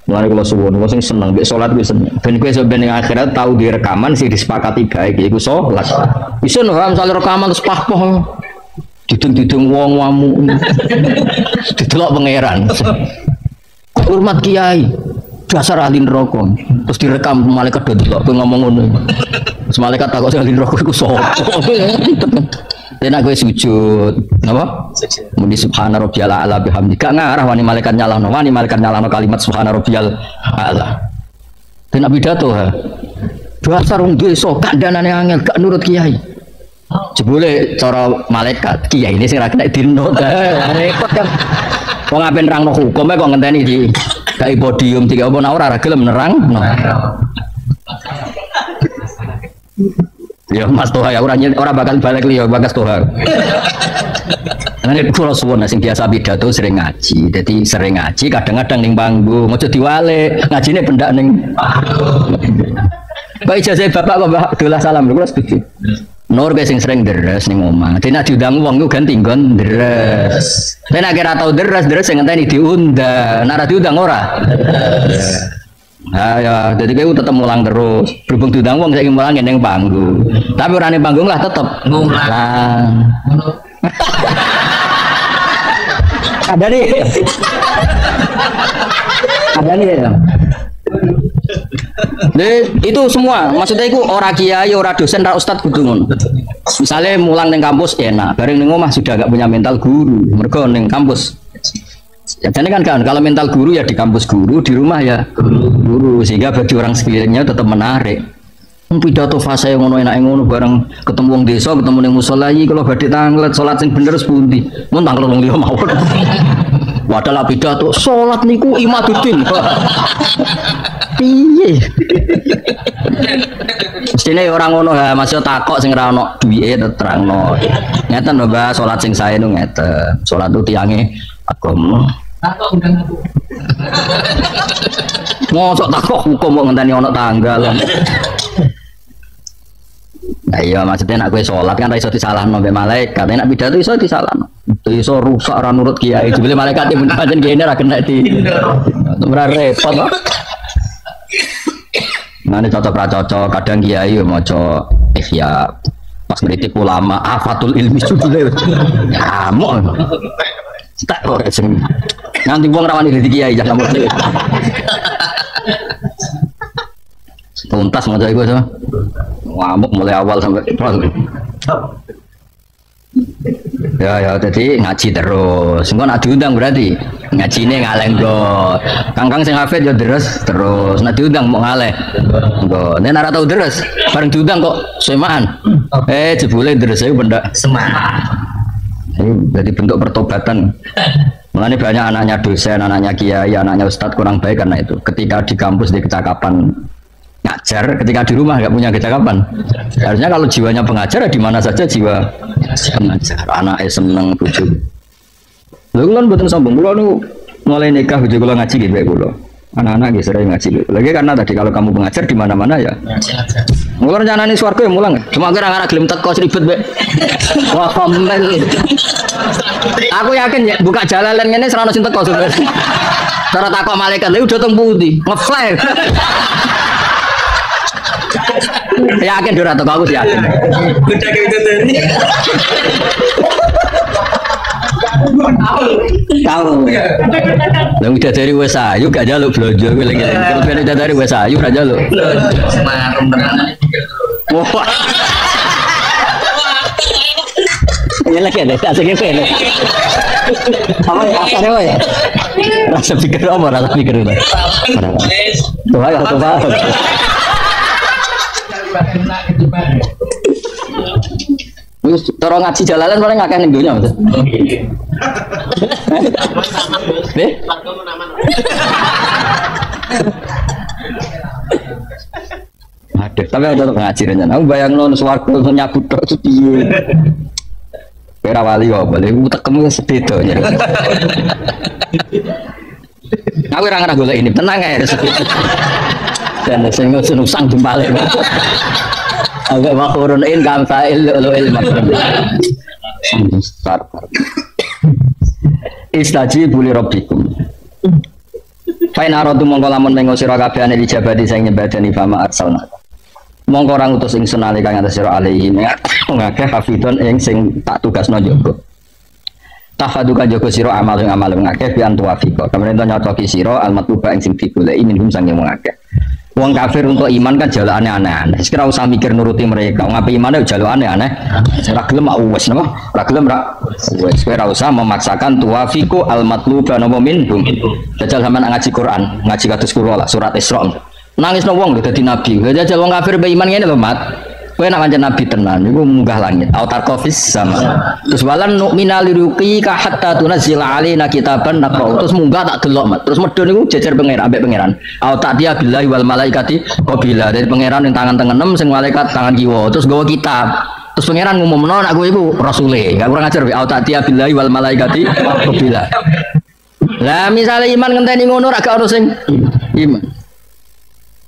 mulane kula suwun wong sing seneng mek salat wis seneng ben kowe iso ben ning akhirat tau di rekaman sing disepakati baik iku salat iso ora misale rekaman terus pah-pah didung-didung wong wamu didelok pangeran hormat kiai dasar ahli neraka terus direkam malaikat do delok kowe ngomong ngono terus malaikat takok ahli neraka iku sapa tenan kowe sujud napa muni subhana rabbiyal a'la bihamdi gak ngarah wani malaikat nyalano kalimat subhana rabbiyal a'la tenan pidato ha dasar wong desa kandhanane angel gak nurut kiai jebule cara malaikat kiai ini sing ra kena dinut repot kan wong ape nerangno hukume kok ngenteni di kai podium tiga apa ora gelem nerang no. Ya Mas Toha ya ora bakal balik liya Bagas Toha. Nang kula suwun sing biasa pidato sering ngaji. Dadi sering ngaji kadang-kadang ning panggung aja diwale ngajine pendak ning Baik ijazah bapak kok Mbak Abdullah salam kula setuju. Nur guys sing sering deres ning omah. Dene diundang wong ku ganti nggon deres. Dene kira tau deres sing ngenteni diundang. Nek ora diundang ora. Nah ya, jadi kowe tetep mulang terus. Berhubung diundang wong saiki mulang ning panggung. Tapi ora ning panggung lah tetep mulang. Ada nih. Ada nih ya. Itu semua maksudnya itu ora kiai, ora dosen, ora ustad kudu ngono. Misalnya mulang ning kampus enak, bareng ning omah sudah gak punya mental guru. Mergo ning kampus. Ya jadi kan kalau mental guru ya di kampus guru, di rumah ya guru sehingga bagi orang sekelilingnya tetap menarik. Pidato fase ngono enak ngono bareng ketemu wong desa, ketemu ning musala iki kalau badhe tanglet salat sing bener sepundi. Mun tanglet wong liya mawon. Padahal pidato salat niku imaduddin. Piye? Mestine orang ngono ha, masih takok sing ra ono duwike terangno. Ngeten lho Mbak, salat sing sae nu ngeten. Salat itu tiange agama. Takok undang aku. Mosok takok hukum kok ngenteni ono tanggal. Nah iya maksudnya nak gue sholat kan iso disalahno mbek malaikat, nak pidato iso disalahno. Iso rusak ora nurut kiai, jebule malaikat mun pancen kene ra kena di. Ora repot kok. Nane cocok ra cocok, kadang kiai yo maca ihya pas ngritik ulama afatul ilmi judule. Ngamuk. Tak kok sing nanti wong rawani ngritik kiai jangan ngamuk. Tuntas maca iku to. Ngamuk mulai awal sampai ya jadi ngaji terus engko nak diundang berarti ngajine ngaleh engko kangkang sing hafid ya terus nak diundang mau ngaleh engko nek ora tau terus bareng diundang kok semaan jebule terus iku pendak semaan jadi bentuk pertobatan. Mulane banyak anaknya dosen, anaknya kiai, anaknya ustadz kurang baik karena itu ketika di kampus di kecakapan ngajar, ketika di rumah nggak punya kecakapan. Harusnya kalau jiwanya pengajar di mana saja jiwa pengajar. Anaknya seneng bujuk. Lalu kan betul sombong. Kulo nu mulai nikah bujuk kulo ngaji gitu kulo. Anak-anak gitu sering ngaji. Lagi karena tadi kalau kamu pengajar di mana-mana ya. Mulai rencana nih swarga ya mulang. Cuma kira-kira gelem teko ribet be. Wah komel. Aku yakin ya buka jalan ini serana sing teko sebenarnya. Cara takok malaikat lha udah teng pundi? Ngeflash. Yakin dora teko aku yakin. Udah kayak gitu tadi. Tahu. Lah udah dari wes ayu gak jaluk blonjo kowe lagi. Terus udah dari wes ayu ra jaluk. Semarang tenan. Wah. Ya lagi ada asik ngene. Apa ya asare wae. Rasa pikir apa rasa pikir itu. Tuh ayo tuh. Wis cara ngaji jalalan paling akeh ning donya Mas. Aduh, tapi ada ngaji rencana. Aku bayangno swarga nyabut tok piye. Kira wali kok boleh utekmu sepeda nya. Aku ora ngarah golek ini, tenang ae rezeki. Dan sing senusang jempale. Agak makhurunin kamsail lu'il makrum. Istajibu li rabbikum. Fa in aradu mongko lamun mengo sira kabehane dijabati sing nyembadani fama arsalna. Mongko orang utus ingsun nalika ngatas sira alaihi ngakeh hafidon ing sing tak tugasno njogo. Tafaduka njogo sira amal sing amal ngakeh bi antuafika. Kemudian nyocoki sira almatuba ing sing digoleki minhum sange ngakeh. Wong kafir untuk iman kan jalukane aneh-aneh. Wis ora usah mikir nuruti mereka. Wong ape imane jalukane aneh. Ora gelem wis napa? Ora gelem ra. Wis ora usah memaksakan tuwafiqu al-matluba napa minhum. Jajal sampean ngaji Quran, ngaji kados kula lah surat Isra. Nangisno wong lho dadi nabi. Jajal wong kafir be iman ngene lho, Mat. Kowe nak pancen nabi tenan niku munggah langit. Autar kofis sama. Terus walan nu'mina liruqi ka hatta tunzila alaina kitaban naqra. Terus munggah tak delok, Mat. Terus medho niku jejer pengen ambek pangeran. Au ta'tiya billahi wal malaikati qabila. Dari pangeran yang tangan tengenem sing malaikat tangan kiwa. Terus gawa kitab. Terus pangeran ngumumno nek kowe iku rasule. Enggak kurang ajar. Au ta'tiya billahi wal malaikati qabila. Lah misale iman ngenteni ngono ra gak ono sing iman.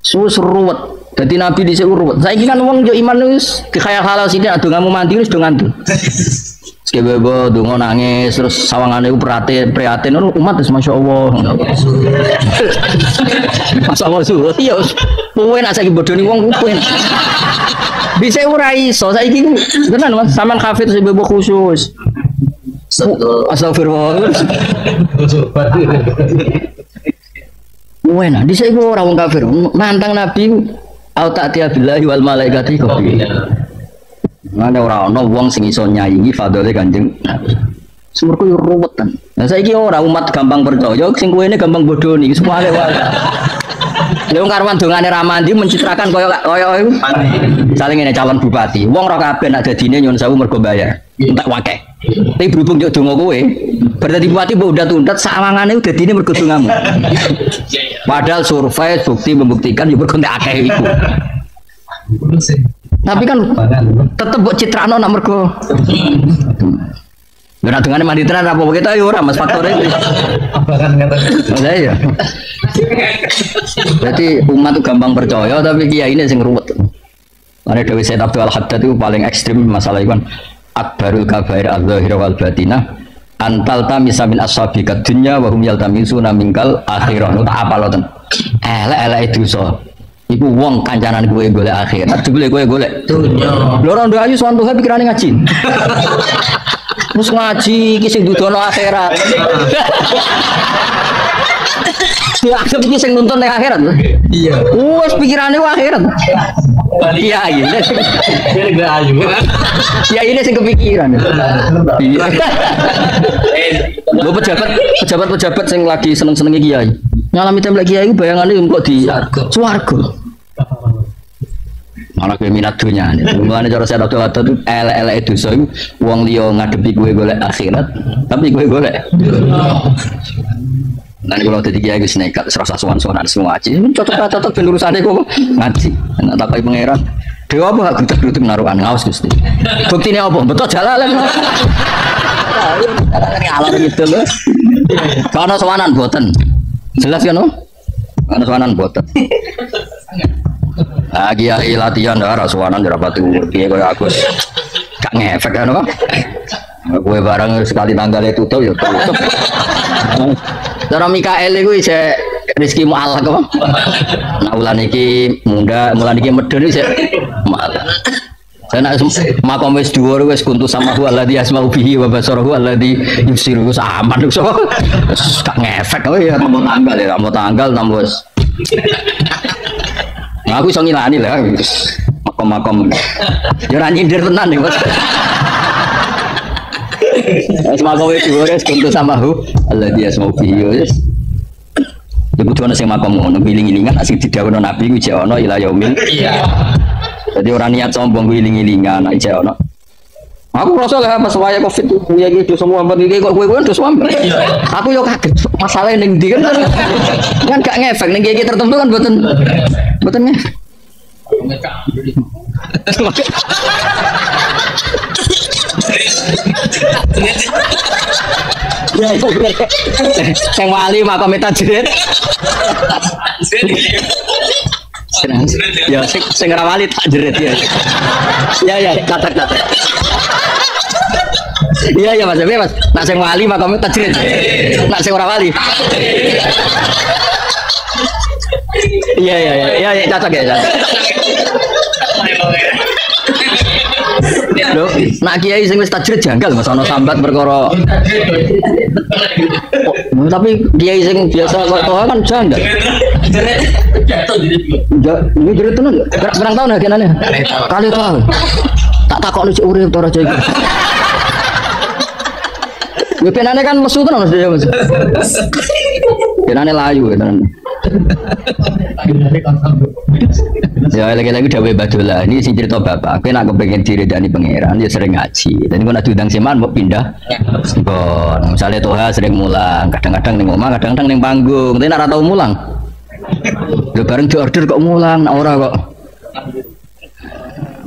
Ruwet. Jadi nabi dhisik ruwet. Saiki kan wong yo iman wis kaya halal sithik ado ngamu mandi wis do ngantuk. Sekebebo donga nangis terus sawangane ku prihatin umat wis masyaallah. Masyaallah suwe yo kowe nek saiki bodoni wong kuwi. Bisa ora iso saiki tenan Mas sampean kafir sebebo khusus. Astagfirullah. Wena dhisik ku ora wong kafir nantang nabi au ta'tiya billahi wal malaikati qabila. Mana ora ana wong sing iso nyaingi fadhole Kanjeng Nabi. Sumurku yo ruwetan. Lah saiki ora umat gampang percaya, sing kuwene gampang bodoni, semua ale wae. Lha wong karwan dongane Ramandi mencitrakan kaya iku. Saling ngene calon bupati. Wong ora kabeh nak dadine nyun sewu mergo bayar. Entek wakeh. Tapi berhubung yo donga kowe, berarti bupati mbok undat-undat sawangane dadine mergo dongamu. Padahal survei bukti membuktikan yo mergo entek akeh iku. Tapi kan tetep mbok citrano nak mergo. Ora dongane mandi tenan apa kita yo ora Mas faktore. Abakan ngeten. Lah iya. Berarti umat itu gampang percaya tapi kiai ini sing ruwet. Karena Dewi Said Abdul Haddad itu paling ekstrim masalah itu kan akbarul kabair al-zahir wal batinah antal tamisa min ashabika dunya wa hum yaltamisuna minkal akhirah. Tak apa lo ten. Elek itu so. Iku wong kancanan gue golek akhirat, jebule gue golek dunya. Lho ora ndak ayu sowan Tuhan pikirane ngaji. Terus ngaji iki sing dudono akhirat. Ya aku pikir sing nuntun ning akhirat. Iya. Wes pikirane akhirat. Iya iki. Dia gak ayu. Ya ini sing kepikiran. Iya. Lho pejabat sing lagi seneng-senenge kiai. Ngalami tembak kiai bayangane kok di swarga. Malah kowe minat dunya. Mulane cara saya Abdul Haddad itu elek-elek dosa iku wong liya ngadepi kowe golek akhirat, tapi kowe golek. Nanti kalau tadi kiai wis nekat serasa sowan-sowan semua ngaji. Cocok ben urusane kok ngaji. Nek takoki pangeran, dewa apa gak grutek-grutek narukan ngaos Gusti. Buktine apa? Betul jalalan. Alor gitu lho. Kana sowanan boten. Jelas kan, ana sowanan boten. Ah kiai latihan ora sowanan ora patu piye koyo Agus. Gak ngefek kan kok. Kowe barang sekali tanggal itu tutup ya tutup. Cara Mikael iku isih rezeki mu'alaq apa? Nah ulan iki munda, mulan iki medun isih mu'alaq. Saya nak makom wis dhuwur wis kuntu sama hu alladzi asma'u bihi wa basaruhu alladzi yusiru aman so. Gak ngefek kowe ya mau tanggal tambah. Nah, aku iso ngilani lah makom-makom. Ya ora nyindir tenan ya, Mas. Es makom wis dhuwur wis kuntu sama hu alladzi asma'u bihi wis. Iku cuma sing makom ngono giling-gilingan asik didhawuhno Nabi ku jek ana ila yaumil. Iya. Jadi orang niat sombong giling-gilingan nek jek ana. Aku rasa lah pas waya Covid kuwi iki do semua mbak iki kok kowe do semua. Aku yo kaget masalah ning ndi kan. Kan gak ngefek ning iki tertentu kan mboten ngefek. Ya itu sing wali makam tajrid. Ya sing ora wali tajrid ya. Ya catat. Iya Mas, Mas. Nak sing wali makam tajrid. Nak sing ora wali. Iya, cacat ya. Lho, nak kiai sing wis tajrid janggal Mas ana sambat perkara. Tapi kiai sing biasa kok toha kan janggal. Ini jerit tenan. Berang tahun agenane? Kali tahun. Tak takokno cek urip to raja iki. Ya penane kan mesu tenan Mas dia Mas. Penane layu tenan. Ya lagi-lagi dawuh Badullah ini sing cerita bapak aku nak kepengen diridani pangeran ya sering ngaji dan kalau diundang seman mau pindah bon misalnya toha sering mulang kadang-kadang ning omah kadang-kadang ning panggung tapi nak ora tau mulang lho bareng diorder kok mulang nak ora kok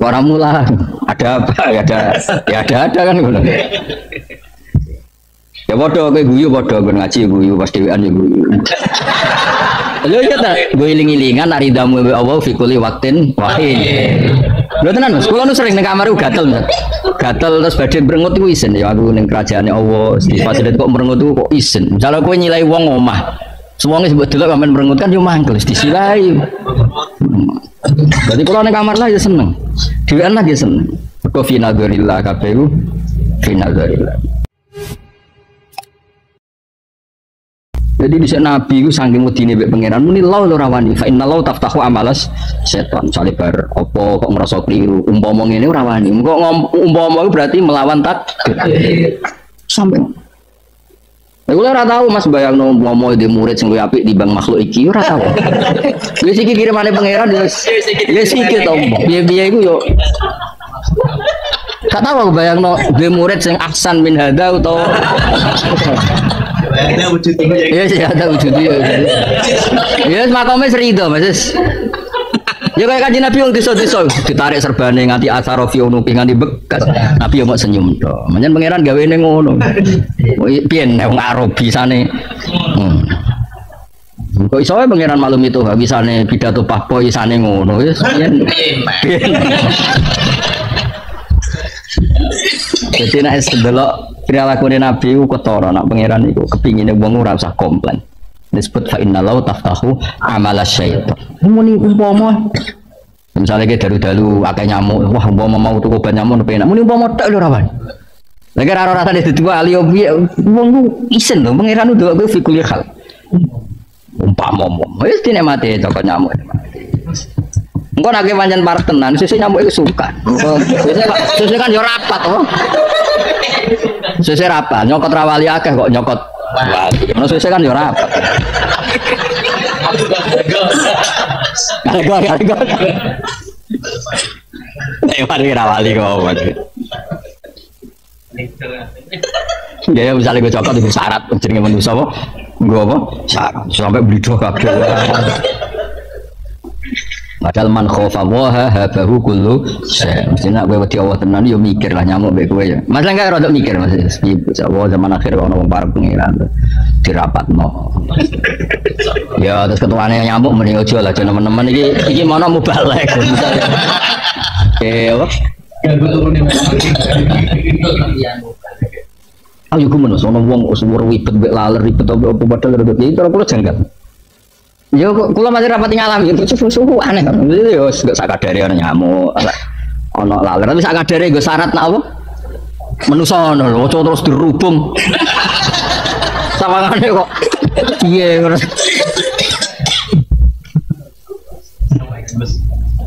orang mulang ada apa ada kan ngono ya padha kowe guyu padha ngaji guyu pas dhewean ya guyu. Lho iya ta, gue iling-ilingan nak ridamu Allah fi kulli waqtin wahid. Lho tenan Mas, kula nu sering ning kamar gatel Mas. Gatel terus badhe merengut iku isin ya aku ning kerajaane Allah. Pas kok merengut kok isin. Misale kowe nyilai wong omah. Semuanya sebut delok sampean merengut kan yo mangkel disilai. Berarti kula ning kamar lah ya seneng. Dhewean lah ya seneng. Mergo fi nadzarillah kabeh ku fi nadzarillah. Jadi di Nabi itu saking wedine mbek pangeran muni law ora wani fa inna law taftahu amalas setan salibar opo kok ngerasa keliru umpama ngene ora wani kok umpama berarti melawan takdir sampai aku ora tahu Mas bayangno umpama di murid sing luwih apik timbang makhluk iki ora tahu wis iki kirimane pangeran wis iki to piye-piye iku yo gak tahu aku bayangno di murid sing ahsan min hada utawa ada wujudnya. Iya sih ada wujudnya. Ya makamnya serido Mas. Ya kayak kanjeng Nabi wong desa-desa ditarik serbane nganti asarofi unupi nganti bekas. Nabi yo mok senyum to. Menyen pangeran gawene ngono. Piye nek wong Arab bisane. Kok iso wae pangeran maklum itu gak bisane pidato Pak isane ngono wis. Jadi nek sedelok perilaku Nabi ku ketara nak pangeran iku kepingine wong ora usah komplain. Disebut fa innallaha taftahu amala syaitan. Muni umpama misalnya ke dalu-dalu akeh nyamuk, wah umpama mau tuku obat nyamuk penak. Muni umpama tek lho rawan. Lagi ora rasane dadi wali yo piye wong ku isen lho pangeran ndok kowe fikul hal. Umpama wis dinikmati toko nyamuk. Engko nek pancen parek tenan, sesuk nyamuk iku suka. Sesuk kan yo rapat to. Sesuk rapat, nyokot rawali akeh kok nyokot wali. Ono sesuk kan yo rapat. Kare-kare. Mari rawali kok. Ya misalnya gue cokot itu syarat jenenge manusia apa? Gue apa? Syarat sampai beli doh kabeh. Padahal man khofa waha habahu kullu syai. Mestinya gue wedi Allah tenan yo mikir lah nyamuk mbek kowe ya. Mas enggak rada mikir Mas. Ibu zaman akhir ono wong para pengiran dirapatno. Ya terus ketuane nyamuk mending aja lah teman-teman iki mana mubalek misalnya. Apa? Ayo gue menus, ono wong usur ribet mbek laler ribet apa padahal ribet iki terus janggal. Ya kula masih rapat ngalami itu suhu aneh kan. Yo gak sakadare ana nyamuk, ana laler tapi sakadare nggo syarat nak apa? Menusa ngono lho, terus dirubung. Sawangane kok piye ngono.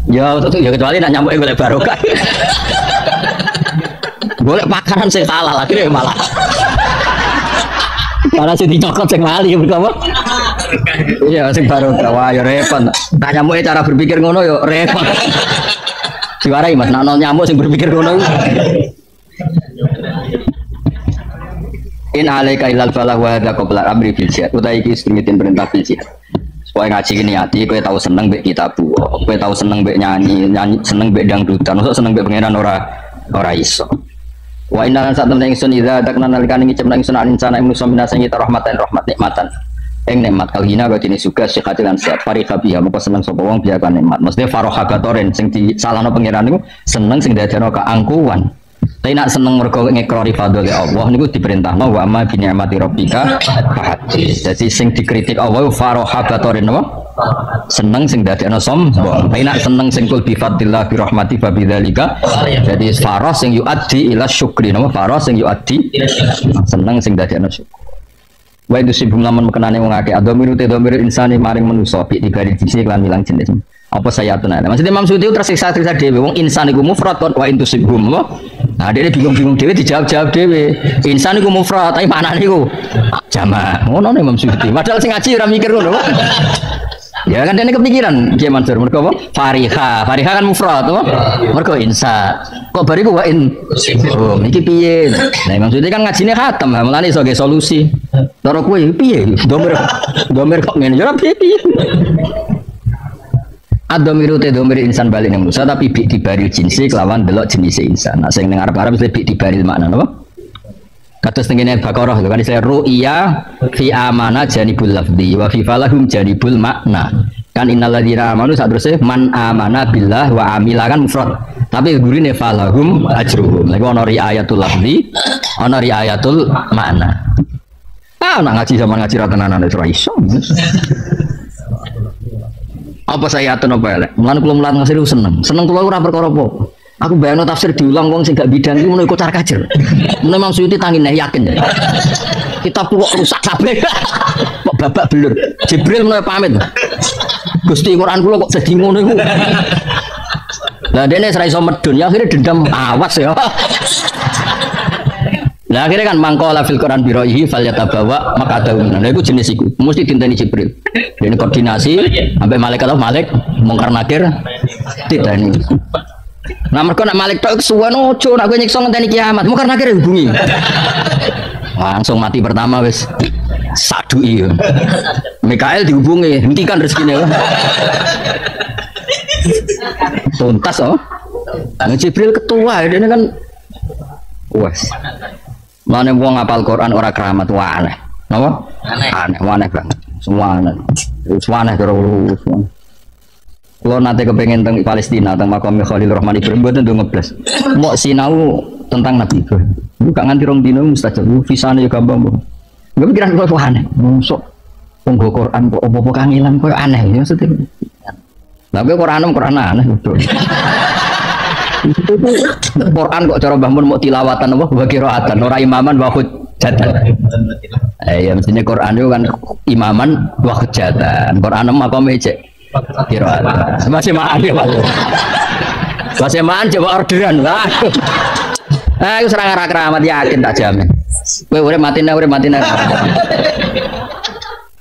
Ya kecuali nak nyamuk golek barokah. Golek pakaran sing halal akhirnya malah. Malah sing dicokot sing lali berapa? Iya sing barokah wah ya repot. Tak nyamuke cara berpikir ngono ya repot. Diwarai Mas, nak nyamuk sing berpikir ngono. In alaika ilal falah wa hadza qabla amri bil jihad. Utai iki istritin perintah bil jihad. Supaya ngaji ini hati, kowe tahu seneng mbek kitabu, kowe tahu seneng mbek nyanyi, seneng mbek dangdutan, maksud seneng mbek pengenan ora iso. Wa inna lan sak temen ingsun idza dakna nalikane ngicep nang ingsun insana manusa minasa kita rahmatan rahmat nikmatan. Ing nikmat kalhina kok dene juga sikatilan sehat farika biha moko seneng sapa wong biya kan nikmat. Mesti faroha gatoren sing disalahno pengenan niku seneng sing dadekno keangkuhan. Tapi nak seneng mergo ngekrori fadhole Allah niku diperintahno wa amma bi ni'mati rabbika fahadits. Dadi sing dikritik Allah faroha gatoren apa? Seneng sing dadekno sombong. Tapi nak seneng sing kul bi fadlillah bi rahmati fa bidzalika. Jadi faroh sing yuaddi ila syukri napa? Faroh sing yuaddi seneng sing dadekno syukur. Wa itu sibum lamun mekenane wong akeh adomir insani maring manusa bi dibari jinsi lan ilang jenis. Apa saya tuna? Maksudnya Imam Suyuti tersiksa-siksa dhewe wong insan iku mufrad wa intu sibum apa? Nah, dia bingung-bingung dhewe dijawab-jawab dhewe. Insan iku mufrad, tapi maknane iku jamak. Ngono Imam Suyuti. Padahal sing ngaji ora mikir ngono. Ya kan dene kepikiran Kiai Mansur mergo apa? Fariha kan mufrad apa? Mergo insan. Kok bariku wa in sibum. Iki piye? Nah, Imam Suyuti kan ngajine khatam, mulane iso ge solusi. Cara kowe piye? Domir kok ngene ya piye? Adomiru te domir insan balik nang manusia tapi bi dibaril jinsi kelawan delok jenis insan. Nah sing ning arep-arep mesti bi dibaril makna napa? Kados tengene Baqarah lho kan istilah ru'ya fi amana janibul lafzi wa fi falahum janibul makna. Kan innalladzina amanu saterusé man amana billah wa amila kan mufrad. Tapi gurine falahum ajruhum. Lagi ana riayatul lafzi, ana riayatul makna. Ah nak ngaji zaman ngaji ra tenanan ora iso. Apa saya atun apa elek? Mulane kula mulat ngasih seneng kula ora perkara apa. Aku bayangno tafsir diulang wong sing gak bidang iki ngono iku car kajer. Memang Suyuti tangin yakin. Kitab kok rusak kabeh. Kok babak belur. Jibril mulai pamit. Gusti Quran kula kok jadi ngono iku. Lah dene ora iso medun ya akhirnya dendam awas ya. Nah akhirnya kan mangkola fil Quran biroihi falyatabawa maka daun. Nah itu jenis itu mesti dinteni Jibril. Ini koordinasi sampai malaikat atau malik mungkar nakir tidak ini. Nah mereka nak malik tok suwan ojo nak gue nyiksa ngenteni kiamat mungkar nakir hubungi. Langsung mati pertama wes. Sadui. Mikael dihubungi hentikan rezekinya. Tuntas oh. Nah, Jibril ketua ini kan wes. Mana wong ngapal Quran ora keramat wah aneh. Napa? Aneh banget. Semua aneh terus. Kalau nanti kepengen tentang Palestina, tentang makam Khalil Rahman Ibrahim, buat tentu ngeblas. Mau sinau tentang Nabi Ibrahim. Bukan nganti rong dino mustajab. Visanya juga gampang. Gue pikiran gue aneh. Masuk penggo Quran kok apa kangelan kok aneh ya maksudnya. Tapi Quran aneh betul. Quran kok cara bangun mau tilawatan apa qiraatan ora imaman wa hujjatan. Ya mestinya Quran itu kan imaman wa hujjatan. Quran makome cek qiraatan. Masih maan ya Pak. Masih maan coba orderan lah. Aku serang arah keramat yakin tak jamin. Kowe urip matine.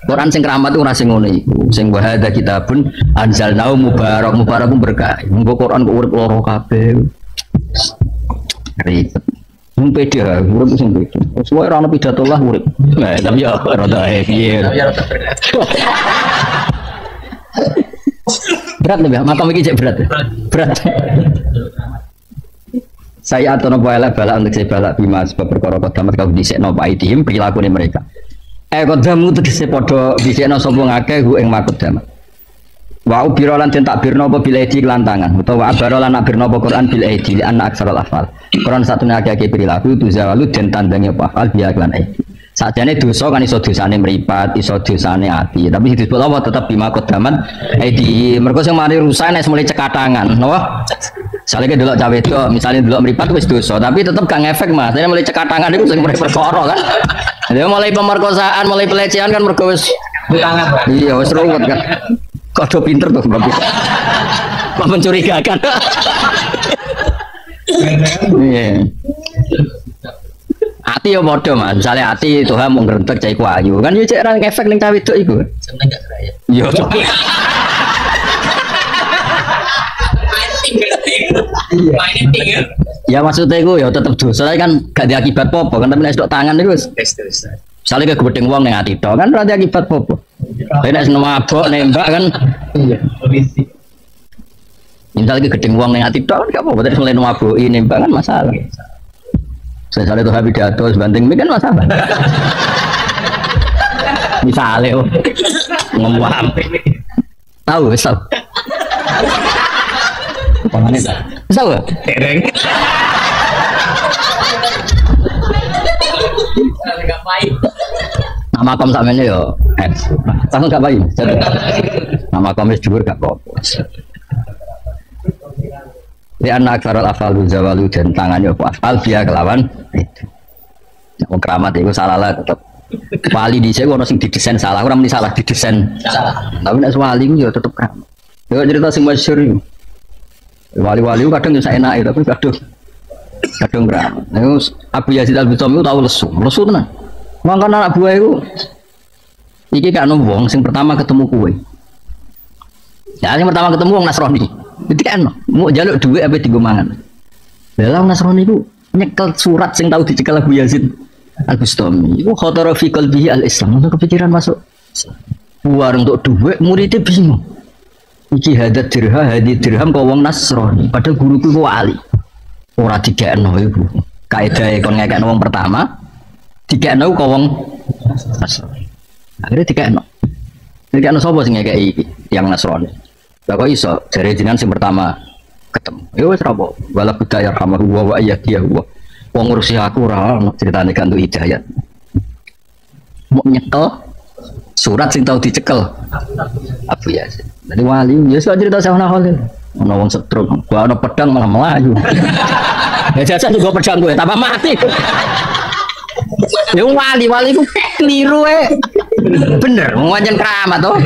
Quran sing keramat ora sing ngono iku. Sing wa hadza kitabun anzalnahu mubarakun berkah. Mengko Quran kok urip loro kabeh. Ribet. Sing pede urip sing pede. Suwe ora ono pidatullah urip. Nah, tapi ya rada piye. Berat nih, makam iki cek berat. Berat. Saya atau nopo elek balak untuk saya balak bima sebab perkara kodamat kau disekno pak idihim perilaku mereka. Kodamu tegese podo disekno sopo ngake hu ing makodamat. Wa ubirolan den takbirno apa bil edi kelantangan utawa abarolan nakbirno apa Quran bil edi anak aksarul afal. Quran satune akeh perilaku itu zawalu den tandange apa afal biya kelan edi. Sakjane dosa kan iso dosane mripat, iso dosane ati, tapi disebut apa tetep bima kodamat edi. Mergo sing mari rusak nek mulai cekatangan, napa? Soalnya delok cawe itu, misalnya delok meripat wis dosa, tapi tetap gak ngefek mas. Jadi mulai cekat tangan itu sing mulai perkara kan. Jadi mulai pemerkosaan, mulai pelecehan kan mergo wis tangan. Iya, wis ruwet kan. Kode pinter tuh Mbak. Kok mencurigakan. Iya. Ati ya padha mas, misalnya ati Tuhan mau ngrentek cai ku ayu. Kan yo cek ra ngefek ning cawe itu iku. Seneng gak raya. Iya. Ya maksudnya itu ya tetap dosa kan gak diakibat popo kan tapi nek tangan itu misalnya ke gedeng wong ning ati tok kan berarti akibat popo. Nek mabok nembak kan iya polisi. Misalnya ke gedeng wong ning ati tok kan gak apa-apa nek mulai maboki nembak kan masalah. Misalnya itu habis pidato sebanting kan masalah. Misalnya ngomong tahu misal pangannya tahu gak? Tereng gak baik nama kom sama ini yo langsung gak baik nama kom itu juga gak kok di anak aksaral afalu zawalu dan tangannya afal dia kelawan itu keramat itu salah lah tetap wali di saya orang sing didesain salah orang ini salah didesain salah tapi nek wali itu ya tetap keramat ya cerita sing masyhur itu wali-wali kadang bisa enak tapi kadang keramat. Abu Yazid Al-Bustami itu tahu lesu tenan. Makanya anak buah itu iki kan wong sing pertama ketemu kue. Ya sing pertama ketemu wong Nasrani. Itu kan mau jaluk duit apa digo mangan. Lah Nasrani itu nyekel surat sing tahu dicekel Abu Yazid Al-Bustami. Iku khatara fi qalbihi al-Islam. Untuk kepikiran masuk buar untuk duit muridnya bingung. Iki hadat dirham kau wong Nasrani padahal guruku wali ora digekno iku kaedahe kon ngekekno wong pertama digekno kau wong Nasrani akhirnya digekno sapa sing ngekeki iki yang Nasrani lha kok iso jare jenengan sing pertama ketemu ya wis rapo wala budaya rahmahu wa ayyadihi wa wong ngurusi aku ora ono critane kanthi hidayat mau nyekel surat sing tau dicekel Abu Yazid. Jadi wali, ya sudah cerita saya Khalil. Ono wong setruk, gua ono pedang malah melayu. Ya jajan juga pedang gue, tambah mati. Ya wali itu keliru bener, ngajen keramat toh.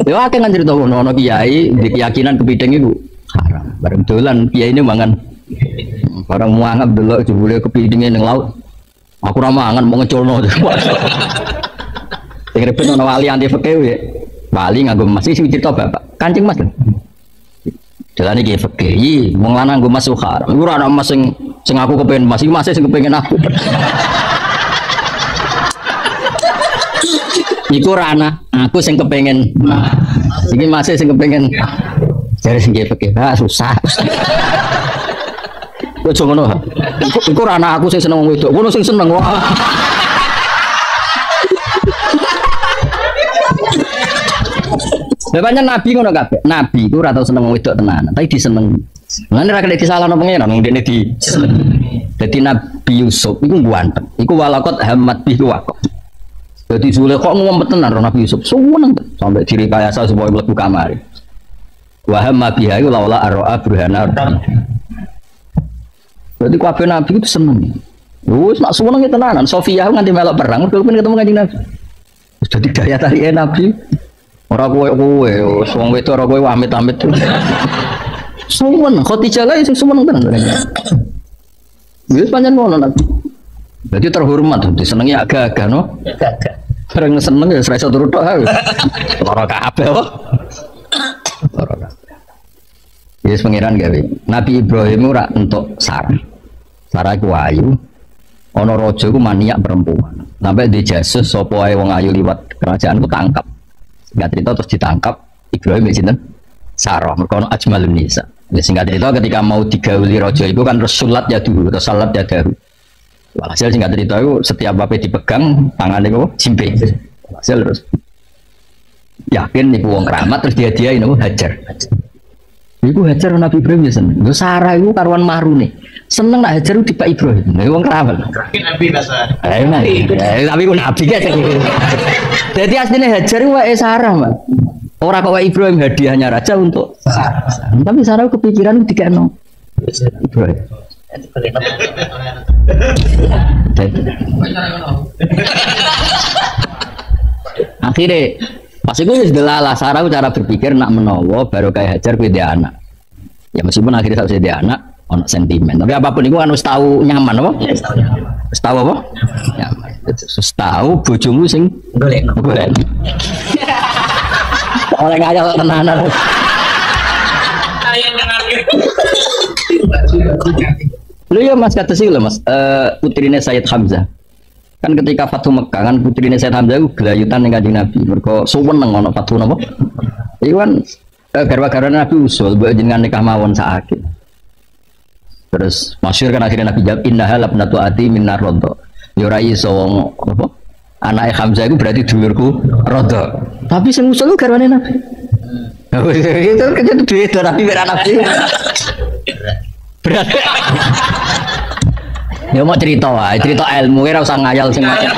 Ya akeh kan cerita ono kiai di keyakinan kepiting itu haram. Bareng dolan kiai ini mangan barang muangap delok jebule kepidinge ning laut. Aku ora mangan mau ngeculno. Sing repet ono wali anti fikih ya. Wali nganggo emas iki cerita Bapak. Kancing Mas. Dalane iki fikih, wong lanang nganggo emas haram. Iku ora ana emas sing aku kepengin emas, iki emas sing kepengin aku. Iku ora ana, aku sing kepengin. Iki emas sing kepengin. Jare sing fikih, susah. Aja ngono. Iku ora anak aku sing seneng wong wedok. Ngono sing seneng. Bapaknya Nabi ngono kabeh. Nabi iku ora tau seneng wong wedok tenanan, tapi disenengi. Lan ora kena disalahno pengen nang dene di. Dadi Nabi Yusuf iku ganteng. Iku walakot hamad bihi waqaf. Dadi Zulaikha ngomong tenan Nabi Yusuf. Seneng sampai dirikayasa supaya mlebu kamar. Wa hamma biha iku laula ar'a burhana. Berarti kabeh Nabi itu seneng. Wis nak seneng tenanan. Sofia nganti melok perang mergo ketemu Kanjeng Nabi. Wis dadi daya tarik Nabi. Ora kowe wong wedok ora kowe amit-amit. Seneng Khadijah lae sing seneng tenan. Wis pancen ngono Nabi. Jadi terhormat, disenengi agak-agak no. Agak-agak. Bareng seneng ya ora iso turu tok ha. Lara kabeh kok. Lara kabeh. Yes pangeran gawe. Nabi Ibrahim ora entuk Sarah. Sarah iku ayu. Ana raja iku maniak perempuan. Sampai dijasus sapa wae wong ayu liwat kerajaan ku tangkap. Singkat cerita terus ditangkap Ibrahim ya sinten? Sarah. Mergo ana ajmalun nisa. Singkat cerita ketika mau digauli raja itu kan terus salat ya dulu, terus salat ya daru. Walhasil singkat cerita itu setiap apa dipegang tangannya kok jimpe. Walhasil terus yakin niku wong keramat terus dia ini Hajar. Iku Hajar Nabi Ibrahim ya seneng. Lho Sarah iku karuan marune. Seneng nak Hajar di Pak Ibrahim. Niku wong keramat. Nabi rasa. Tapi ku nabi ya. Jadi aslinya Hajar wae Sarah, Mas. Ora kok wae Ibrahim hadiahnya raja untuk Sarah. Tapi Sarah kepikiran dikeno Ibrahim. Akhirnya pas itu wis delalah Sarah cara berpikir nak menawa baru kayak Hajar kuwi dia anak. Ya meskipun akhirnya sausé dia anak ono sentimen. Tapi apapun itu kan wis tahu nyaman apa? Wis tahu apa? Nyaman. Wis tahu bojomu sing golek. Oleh ngajak tenanan. Lu ya Mas kata sih loh Mas, putrinya Sayyid Hamzah. Kan ketika Fatu Mekah kan putrinya Sayyid Hamzah itu gelayutan dengan Kanjeng Nabi. Mergo suweneng ana Fatu napa? Iku kan garwa-garwane Nabi usul mbok jenengan nikah mawon saiki. Terus masyhur kan akhirnya Nabi jawab innaha labnatu ati minnar radha. Ya ora iso wong apa? Anake Hamzah itu berarti dulurku radha. Tapi sing usul garwane Nabi. Itu kan duit Nabi ora Nabi. Berarti ya mau cerita wae, cerita ilmu ora usah ngayal sing macam.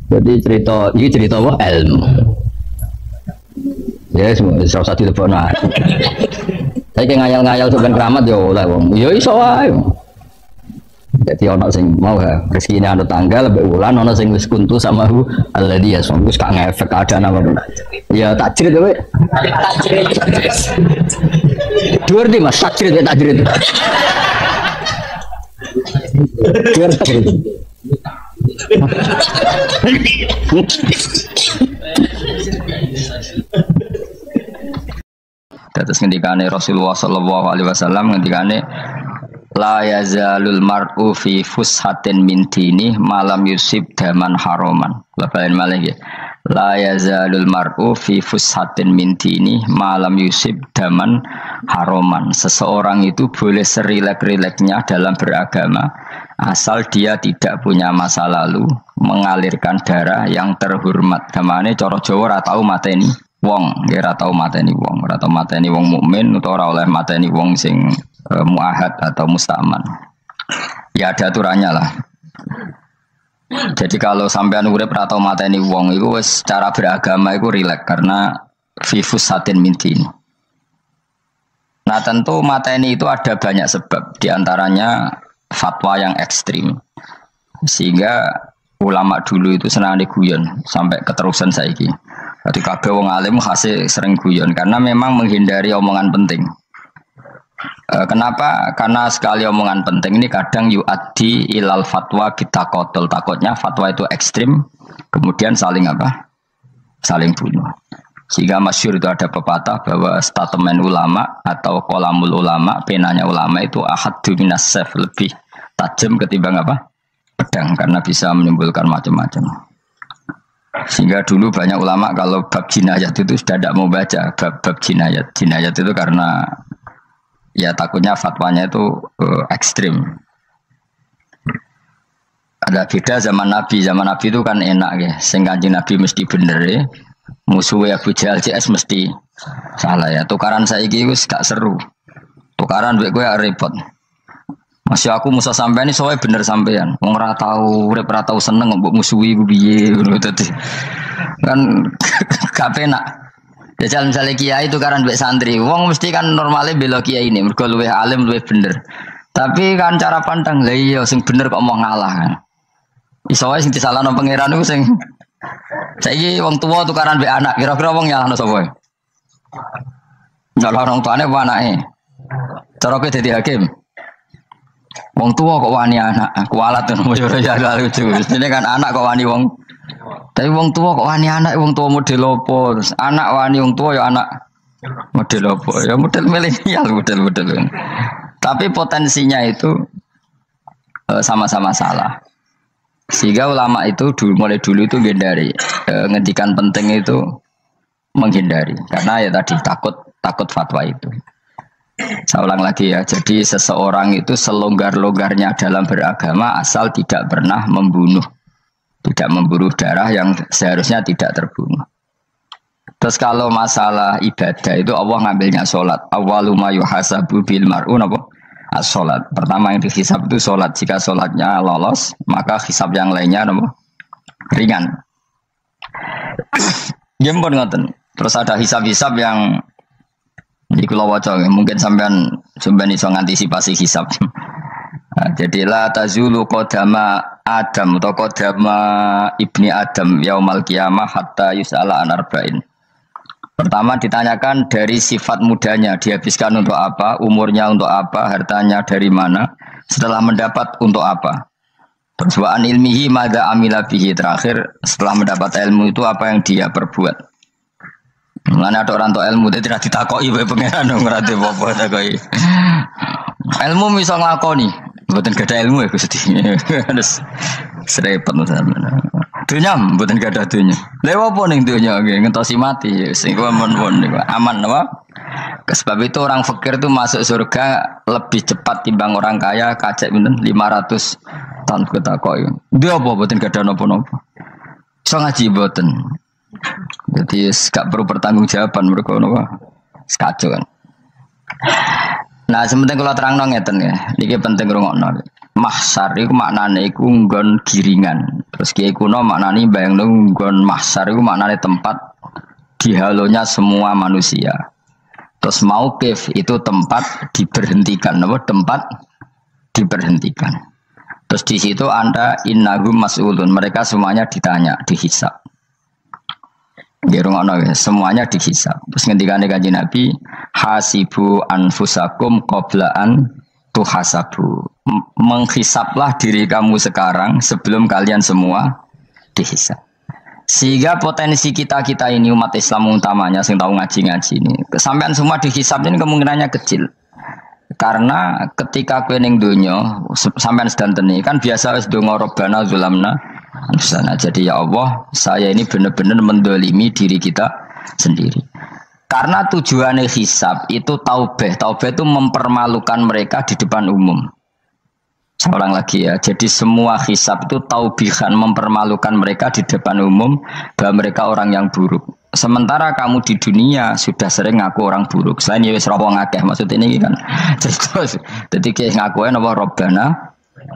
Jadi cerita apa? Ilmu. Ya semua ora usah dilebokno. Saiki ngayal-ngayal sampean keramat ya oleh wong. Ya iso wae. Jadi ono sing mau rezekine anu tanggal mbek wulan ono sing wis kuntu sama hu alladhi ya wis gak ngefek keadaan apa-apa. Ya takjrid kowe. Takjrid. Dhuwur di Mas takjrid ya takjrid. Dhuwur takjrid. Terus ngendikane Rasulullah sallallahu alaihi wasallam ngendikane la yazalul mar'u fi fushatin min dini malam yusib daman haroman. Labain malah ya. La yazalul mar'u fi fushatin min dini malam yusib daman haroman. Seseorang itu boleh serilek-rileknya dalam beragama asal dia tidak punya masa lalu mengalirkan darah yang terhormat. Gamane cara Jawa ora tau mateni wong, ya ora tau mateni wong, ora tau mateni wong mukmin utawa ora oleh mateni wong sing muahad atau mustaman. Ya ada aturannya lah. Jadi kalau sampean urip atau mateni wong itu secara beragama itu rileks karena fifus satin mintin. Nah tentu mateni itu ada banyak sebab, diantaranya fatwa yang ekstrim. Sehingga ulama dulu itu senang diguyon sampai keterusan saiki. Jadi kabeh wong alim khase sering guyon karena memang menghindari omongan penting. Kenapa? Karena sekali omongan penting ini kadang yu'addi ilal fatwa kita kotol. Takutnya fatwa itu ekstrim, kemudian saling apa? Saling bunuh. Sehingga masyhur itu ada pepatah bahwa statement ulama atau kolamul ulama, penanya ulama itu ahaddu minas sayf, lebih tajam ketimbang apa? Pedang, karena bisa menimbulkan macam-macam. Sehingga dulu banyak ulama kalau bab jinayat itu sudah tidak mau baca bab jinayat. Jinayat itu karena ya takutnya fatwanya itu ekstrim. Ada beda zaman Nabi itu kan enak ya. Sing Kanjeng Nabi mesti bener ya. Musuhnya Abu Jahal CS mesti salah ya. Tukaran saiki wis gak seru. Tukaran duit gue repot. Masih aku musuh sampean ini soalnya bener sampean. Wong ora tau urip ora tau seneng mbok musuhi ku piye ngono dadi. Kan gak penak. Jajal misalnya kiai tukaran duit santri. Wong mesti kan normalnya bela kiai ini mergo luwih alim luwih bener. Tapi kan cara pandang lah iya sing bener kok mau ngalah kan. Iso wae sing disalahno pangeran iku sing saiki wong tuwa tukaran mbek anak, kira-kira wong nyalahno sapa? Nyalahno wong tuane apa anake? Cara kowe dadi hakim. Wong tuwa kok wani anak, kualat ngono ya lucu. Dene kan anak kok wani wong. Tapi wong tuwa kok wani anak, wong tuwa model opo? Terus anak wani wong tuwa ya anak model opo? Ya model milenial model. Tapi potensinya itu sama-sama salah. Sehingga ulama itu mulai dulu itu menghindari ngendikan penting itu menghindari karena ya tadi takut fatwa itu. Saya ulang lagi ya. Jadi seseorang itu selonggar-longgarnya dalam beragama asal tidak pernah membunuh, tidak memburu darah yang seharusnya tidak terbunuh. Terus kalau masalah ibadah itu Allah ngambilnya sholat. Awwaluma yuhasabu bil mar'u napa? As-sholat. Pertama yang dihisab itu sholat. Jika sholatnya lolos, maka hisab yang lainnya napa? Ringan. Gempon ngoten. Terus ada hisab-hisab yang di kula waca mungkin sampean iso ngantisipasi hisab. Jadi la tazulu qadama Adam atau qadama ibni Adam yaumal qiyamah hatta yus'ala an arba'in. Pertama ditanyakan dari sifat mudanya, dihabiskan untuk apa, umurnya untuk apa, hartanya dari mana, setelah mendapat untuk apa. Terus wa an ilmihi madza amila bihi, terakhir setelah mendapat ilmu itu apa yang dia perbuat. Mulane ada orang tok ilmu tidak ditakoki wae pangeran ora apa takoki. Ilmu iso nglakoni, mboten gadah ilmu ya Gusti. Terus serepet sampeyan. Dunya mboten gadah dunya. Lha apa ning dunya nggih ngentosi mati sing aman apa? Sebab itu orang fakir itu masuk surga lebih cepat timbang orang kaya kacek pinten 500 tahun ketakoki. Dia apa mboten gadah napa-napa. Iso ngaji mboten. Jadi gak perlu pertanggungjawaban mereka napa? Sekacau kan. Nah, sementing kalau terangno ngeten ya. Niki penting ngrungokno. Mahsyar iku maknane iku nggon giringan. Terus kiai kuno maknane bayangno nggon mahsyar iku maknane tempat dihalonya semua manusia. Terus mauqif itu tempat diberhentikan, napa? Tempat diberhentikan. Terus di situ Anda innahum mas'ulun. Mereka semuanya ditanya, dihisab. Semuanya dihisab. Terus ngendikane Kanjeng Nabi, hasibu anfusakum qabla an tuhasabu. Menghisablah diri kamu sekarang sebelum kalian semua dihisab. Sehingga potensi kita ini umat Islam utamanya sing tahu ngaji-ngaji ini, sampean semua dihisab ini kemungkinannya kecil. Karena ketika kowe ning donya sampean sedantene kan biasa wis donga Rabbana zulamna sana. Jadi ya Allah, saya ini benar-benar mendolimi diri kita sendiri. Karena tujuannya hisab itu taubah. Taubah itu mempermalukan mereka di depan umum. Saya ulang lagi ya. Jadi semua hisab itu taubihan, mempermalukan mereka di depan umum bahwa mereka orang yang buruk. Sementara kamu di dunia sudah sering ngaku orang buruk. Selain ya wis rawong akeh maksud ini kan. Jadi kayak ngakuin apa Rabbana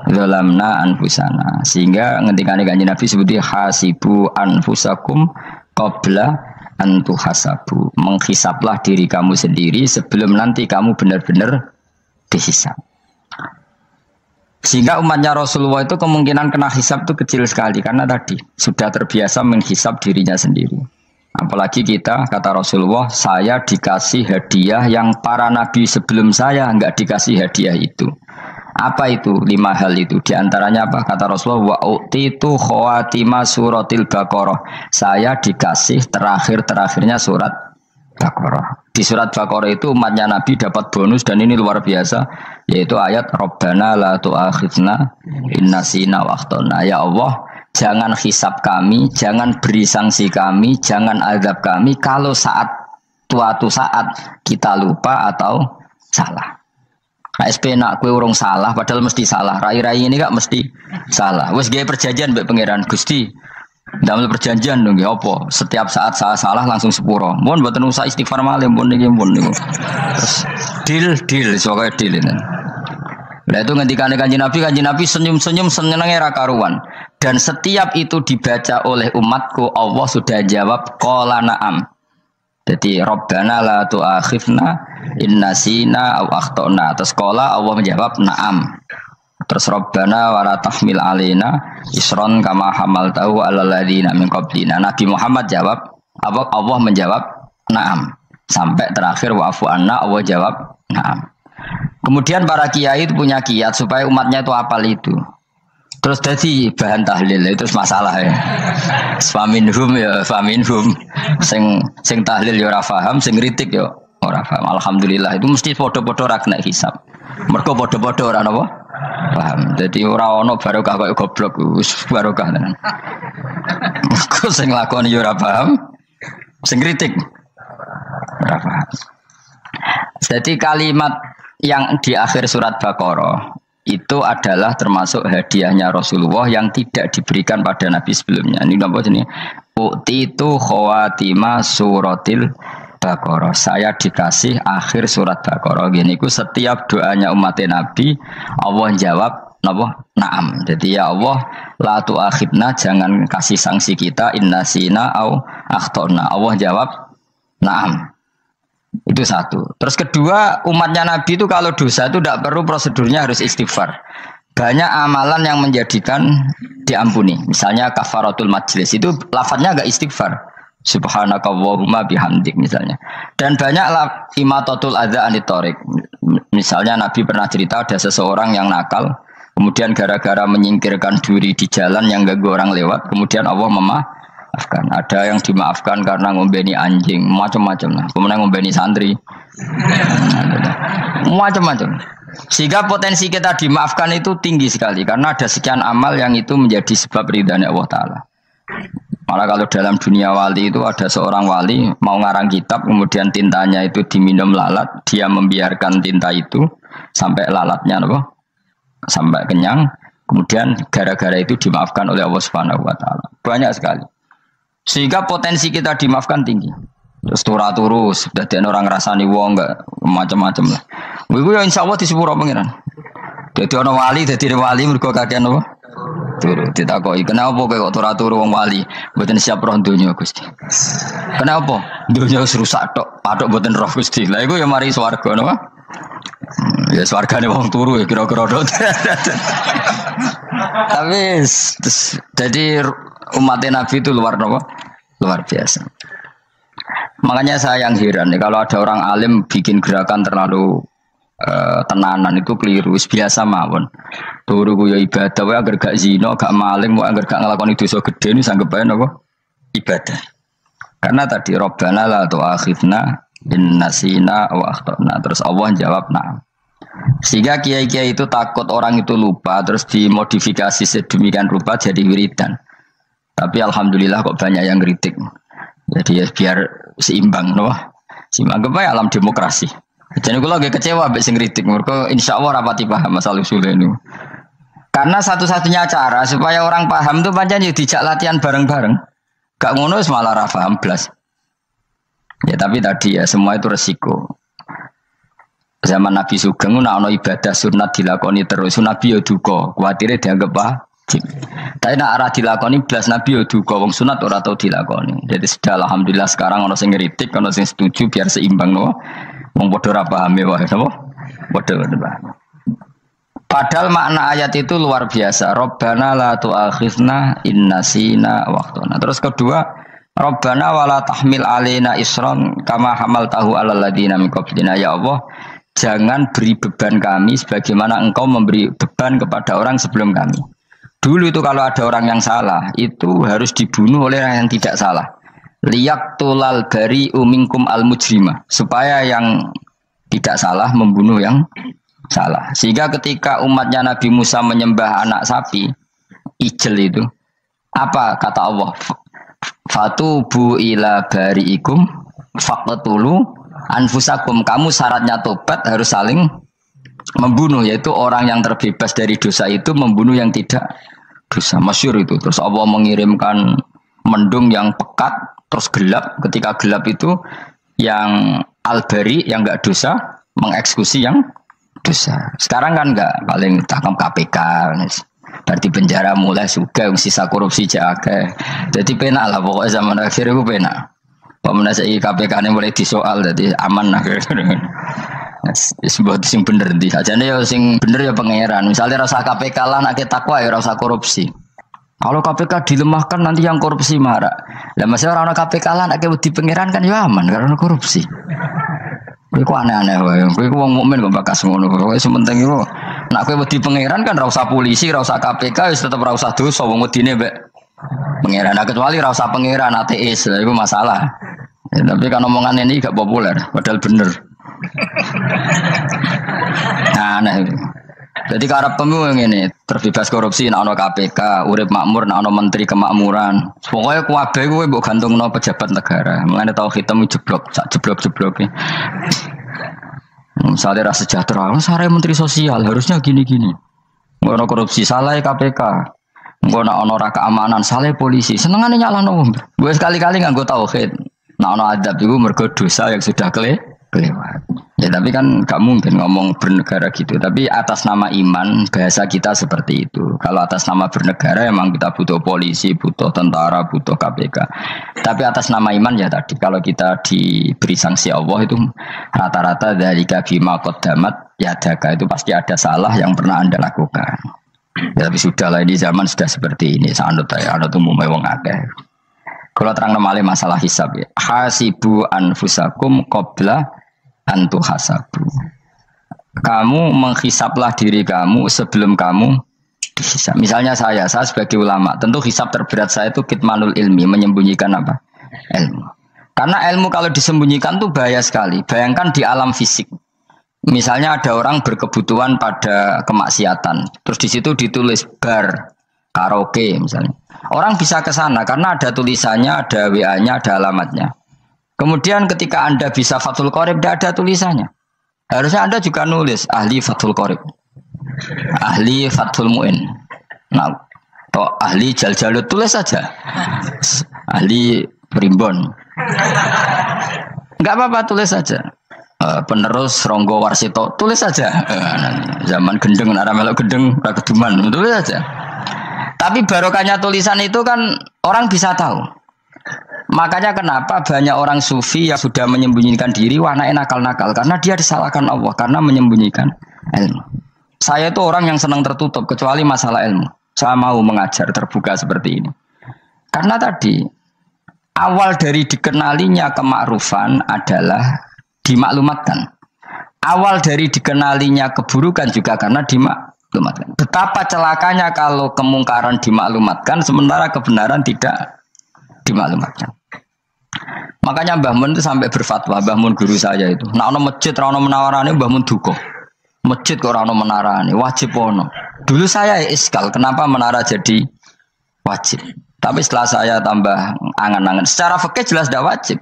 zalamna anfusana. Sehingga ngendikane Kanjeng Nabi sebuti hasibu anfusakum qabla an tuhasabu. Menghisablah diri kamu sendiri sebelum nanti kamu benar-benar dihisab. Sehingga umatnya Rasulullah itu kemungkinan kena hisab itu kecil sekali karena tadi sudah terbiasa menghisab dirinya sendiri. Apalagi kita, kata Rasulullah, saya dikasih hadiah yang para nabi sebelum saya enggak dikasih hadiah itu. Apa itu? 5 hal itu. Di antaranya apa? Kata Rasulullah, wa utitu khawatima suratil Baqarah. Saya dikasih terakhirnya surat Baqarah. Di surat Baqarah itu umatnya Nabi dapat bonus dan ini luar biasa, yaitu ayat Rabbana la tu'akhidna in nasina wa akhtana. Ya Allah, jangan hisab kami, jangan beri sanksi kami, jangan azab kami kalau suatu saat kita lupa atau salah. KSP nak kue urung salah, padahal mesti salah. Rai-rai ini gak mesti salah. Wes gaya perjanjian mbek pangeran Gusti. Dalam perjanjian dong, ya apa? Setiap saat salah langsung sepuro. Mohon buatan usah istighfar malih, mohon niku. Terus deal, soalnya deal ini. Nah itu ngendikan kanjeng Nabi senyum-senyum senengnya ra karuan. Dan setiap itu dibaca oleh umatku, Allah sudah jawab qala na'am. Jadi Rabbana la tu'akhifna in nasina aw akhtana. Terus qala Allah menjawab na'am. Terus Rabbana wa la tahmil alaina isron kama hamaltahu 'alal ladzina min qablina. Nabi Muhammad jawab, Allah menjawab na'am. Sampai terakhir wa'fu anna, Allah jawab na'am. Kemudian para kiai itu punya kiat supaya umatnya itu hafal itu. Terus jadi bahan tahlil itu masalah ya. Faminhum. Sing tahlil ya ora paham, sing kritik ya ora paham. Alhamdulillah itu mesti padha-padha ra kena hisab. Mergo padha-padha ora napa? Paham. Jadi ora ono barokah kaya goblok wis barokah tenan. Mergo sing lakoni ya ora paham, sing kritik ora paham. Jadi kalimat yang di akhir surat Baqarah itu adalah termasuk hadiahnya Rasulullah yang tidak diberikan pada Nabi sebelumnya. Ini apa ini? Utitu khawatima suratil Baqarah. Saya dikasih akhir surat Baqarah. Gini, ku setiap doanya umat Nabi, Allah jawab napa? Naam. Jadi ya Allah, la tu'akhidna, jangan kasih sanksi kita innasina au akhtona. Allah jawab naam. Itu satu. Terus kedua, umatnya Nabi itu kalau dosa itu tidak perlu prosedurnya harus istighfar. Banyak amalan yang menjadikan diampuni. Misalnya kafaratul majlis itu lafadznya agak istighfar. Subhanakallahumma bihamdik misalnya. Dan banyak imatatul adza anit thoriq. Misalnya Nabi pernah cerita ada seseorang yang nakal, kemudian gara-gara menyingkirkan duri di jalan yang ganggu orang lewat, kemudian Allah memaafkan. Ada yang dimaafkan karena ngombeni anjing, macam-macam lah. Kemudian ngombeni santri, macam-macam. Sehingga potensi kita dimaafkan itu tinggi sekali karena ada sekian amal yang itu menjadi sebab ridhanya Allah Taala. Malah kalau dalam dunia wali itu ada seorang wali mau ngarang kitab, kemudian tintanya itu diminum lalat, dia membiarkan tinta itu sampai lalatnya sampai kenyang, kemudian gara-gara itu dimaafkan oleh Allah Subhanahu Wa Taala. Banyak sekali. Sehingga potensi kita dimaafkan tinggi. Terus turus, jadi orang rasani wong enggak macam-macam lah. Wiku ya insyaallah di sepuro pangeran. Jadi orang wali, jadi wali mergo kakean apa? Turu ditakoki, kenapa kok turu wong wali? Mboten siap roh donya Gusti. Kenapa? Donya wis rusak tok, patok mboten roh Gusti. Lah iku ya mari swarga napa? Ya swargane wong turu ya kira-kira dot. Tapi jadi umat Nabi itu luar biasa. Makanya saya yang heran nih kalau ada orang alim bikin gerakan terlalu tenanan itu keliru. Biasa mawon. Turu ku ya ibadah wae agar gak zina, gak maling, wae agar gak nglakoni dosa gedhe ini sanggep bae napa? Ibadah. Karena tadi Rabbana la tu'akhidna in nasina wa akhtana. Terus Allah jawab nah. Sehingga kiai-kiai itu takut orang itu lupa terus dimodifikasi sedemikian rupa jadi wiridan. Tapi alhamdulillah kok banyak yang kritik. Jadi ya biar seimbang, no? Seimbang apa alam demokrasi. Jadi kalau lagi kecewa ambek sing kritik, mereka insyaallah rapati paham masalah usul ini. Karena satu-satunya cara supaya orang paham tuh pancen yo dijak latihan bareng-bareng. Gak ngono wis malah ra paham blas. Ya tapi tadi ya semua itu resiko. Zaman Nabi Sugeng ana ibadah sunat dilakoni terus, Nabi yo duka, kuwatire dianggap wajib. Tapi nek ora dilakoni blas Nabi yo duka, wong sunat ora tau dilakoni. Jadi sudah alhamdulillah sekarang ana sing ngritik, ana sing setuju biar seimbang no. Wong padha ora paham wae napa? Padha paham. Padahal makna ayat itu luar biasa. Rabbana la tu'akhizna in nasina wa akhtana. Terus kedua, Rabbana wala tahmil alaina isran kama hamaltahu 'alal ladzina min qablina. Ya Allah, jangan beri beban kami sebagaimana Engkau memberi beban kepada orang sebelum kami. Dulu itu kalau ada orang yang salah, itu harus dibunuh oleh orang yang tidak salah. Liyaqtulal bari'u minkum al-mujrima. Supaya yang tidak salah membunuh yang salah. Sehingga ketika umatnya Nabi Musa menyembah anak sapi, ijel itu, Apa kata Allah? Fatubu ila bariikum faqtulu anfusakum. Kamu syaratnya tobat harus saling membunuh, yaitu orang yang terbebas dari dosa itu membunuh yang tidak dosa. Masyhur itu. Terus Allah mengirimkan mendung yang pekat terus gelap. Ketika gelap itu yang al-bari yang enggak dosa mengeksekusi yang dosa. Sekarang kan enggak, paling tangkap KPK. Berarti penjara mulai juga sisa korupsi jaga. Jadi penak lah pokoknya zaman akhir itu penak. Pemenang saya KPK ini mulai disoal, jadi aman lah. Sebuah sing bener di aja nih ya sing bener ya pangeran. Misalnya rasa KPK lah nak takwa ya rasa korupsi. Kalau KPK dilemahkan nanti yang korupsi marah. Lah masalah orang KPK lah nak di pangeran kan ya aman karena korupsi. Iku aneh-aneh wae. Iku wong mukmin kok bakas ngono. Pokoke sementing iku nak kowe wedi pangeran kan ra usah polisi, ra usah KPK, wis tetep ra usah dosa wong wedine mbek pangeran. Nah, kecuali ra usah pangeran ateis, lha iku masalah. Ya, tapi kan omongan ini gak populer, padahal bener. Nah, aneh. Jadi karep pemilu ngene, terbebas korupsi nek ana KPK, urip makmur nek ana menteri kemakmuran. Pokoke kabeh kuwi mbok gantungno pejabat negara. Mengene tau hitam jeblok, sak jeblok-jebloke. Misalnya rasa sejahtera, saya menteri sosial harusnya gini-gini. Ngono korupsi salah KPK. Ngono ana keamanan salah polisi. Senengane nyalahno wong. Gue sekali-kali nganggo tauhid. Nek ana adab iku mergo dosa yang sudah kelewat. Ya tapi kan gak mungkin ngomong bernegara gitu. Tapi atas nama iman bahasa kita seperti itu. Kalau atas nama bernegara emang kita butuh polisi, butuh tentara, butuh KPK. Tapi atas nama iman ya tadi kalau kita diberi sanksi Allah itu rata-rata dari bima qaddamat yadaka itu pasti ada salah yang pernah Anda lakukan. Ya, tapi sudahlah ini zaman sudah seperti ini. Sanut ya, anut umumnya wong akeh. Kalau terang namanya masalah hisab ya. Hasibu anfusakum qabla antu hasabu. Kamu menghisaplah diri kamu sebelum kamu dihisap. Misalnya saya sebagai ulama, tentu hisap terberat saya itu kitmanul ilmi, menyembunyikan apa? Ilmu. Karena ilmu kalau disembunyikan tuh bahaya sekali. Bayangkan di alam fisik. Misalnya ada orang berkebutuhan pada kemaksiatan, terus di situ ditulis bar, karaoke misalnya. Orang bisa ke sana karena ada tulisannya, ada WA-nya, ada alamatnya. Kemudian ketika Anda bisa Fathul Qorib, tidak ada tulisannya. Harusnya Anda juga nulis ahli Fathul Qorib, ahli Fathul Mu'in, nah, atau ahli Jaljalut, tulis saja. Ahli Primbon. Enggak apa-apa, tulis saja. Penerus Ronggo Warsito, tulis saja. Zaman gendeng, nara melok gendeng, rakeduman, tulis saja. Tapi barokahnya tulisan itu kan orang bisa tahu. Makanya kenapa banyak orang sufi yang sudah menyembunyikan diri warna nakal-nakal karena dia disalahkan Allah karena menyembunyikan ilmu. Saya itu orang yang senang tertutup kecuali masalah ilmu. Saya mau mengajar terbuka seperti ini. Karena tadi awal dari dikenalinya kemakrufan adalah dimaklumatkan. Awal dari dikenalinya keburukan juga karena dimaklumatkan. Betapa celakanya kalau kemungkaran dimaklumatkan sementara kebenaran tidak dimaklumatkan. Makanya Mbah Mun itu sampai berfatwa, Mbah Mun guru saya itu. Nah, ono masjid ra ono menawarane Mbah Mun duka. Masjid kok ora ono menarane, wajib ono. Dulu saya iskal, kenapa menara jadi wajib? Tapi setelah saya tambah angan-angan, secara fikih jelas tidak wajib.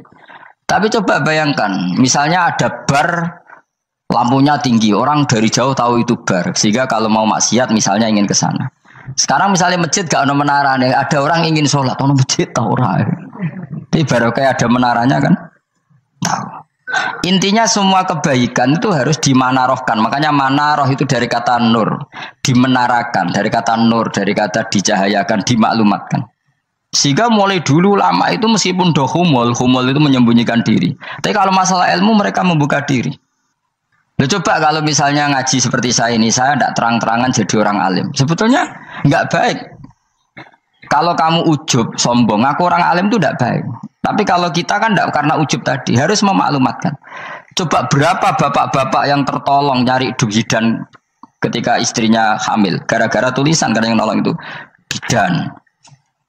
Tapi coba bayangkan, misalnya ada bar lampunya tinggi, orang dari jauh tahu itu bar, sehingga kalau mau maksiat misalnya ingin ke sana. Sekarang misalnya masjid gak ada menara nih, ada orang ingin sholat, ono masjid tahu orang. Tapi baru kayak ada menaranya kan? Tahu. Intinya semua kebaikan itu harus dimanarohkan. Makanya manaroh itu dari kata nur, dimenarakan, dari kata nur, dari kata dicahayakan, dimaklumatkan. Sehingga mulai dulu lama itu meskipun humul itu menyembunyikan diri. Tapi kalau masalah ilmu mereka membuka diri. Loh, coba kalau misalnya ngaji seperti saya ini, saya tidak terang-terangan jadi orang alim. Sebetulnya nggak baik. Kalau kamu ujub, sombong, aku orang alim itu tidak baik. Tapi kalau kita kan tidak karena ujub tadi, harus memaklumatkan. Coba berapa bapak-bapak yang tertolong nyari bidan ketika istrinya hamil. Gara-gara tulisan, karena yang nolong itu bidan.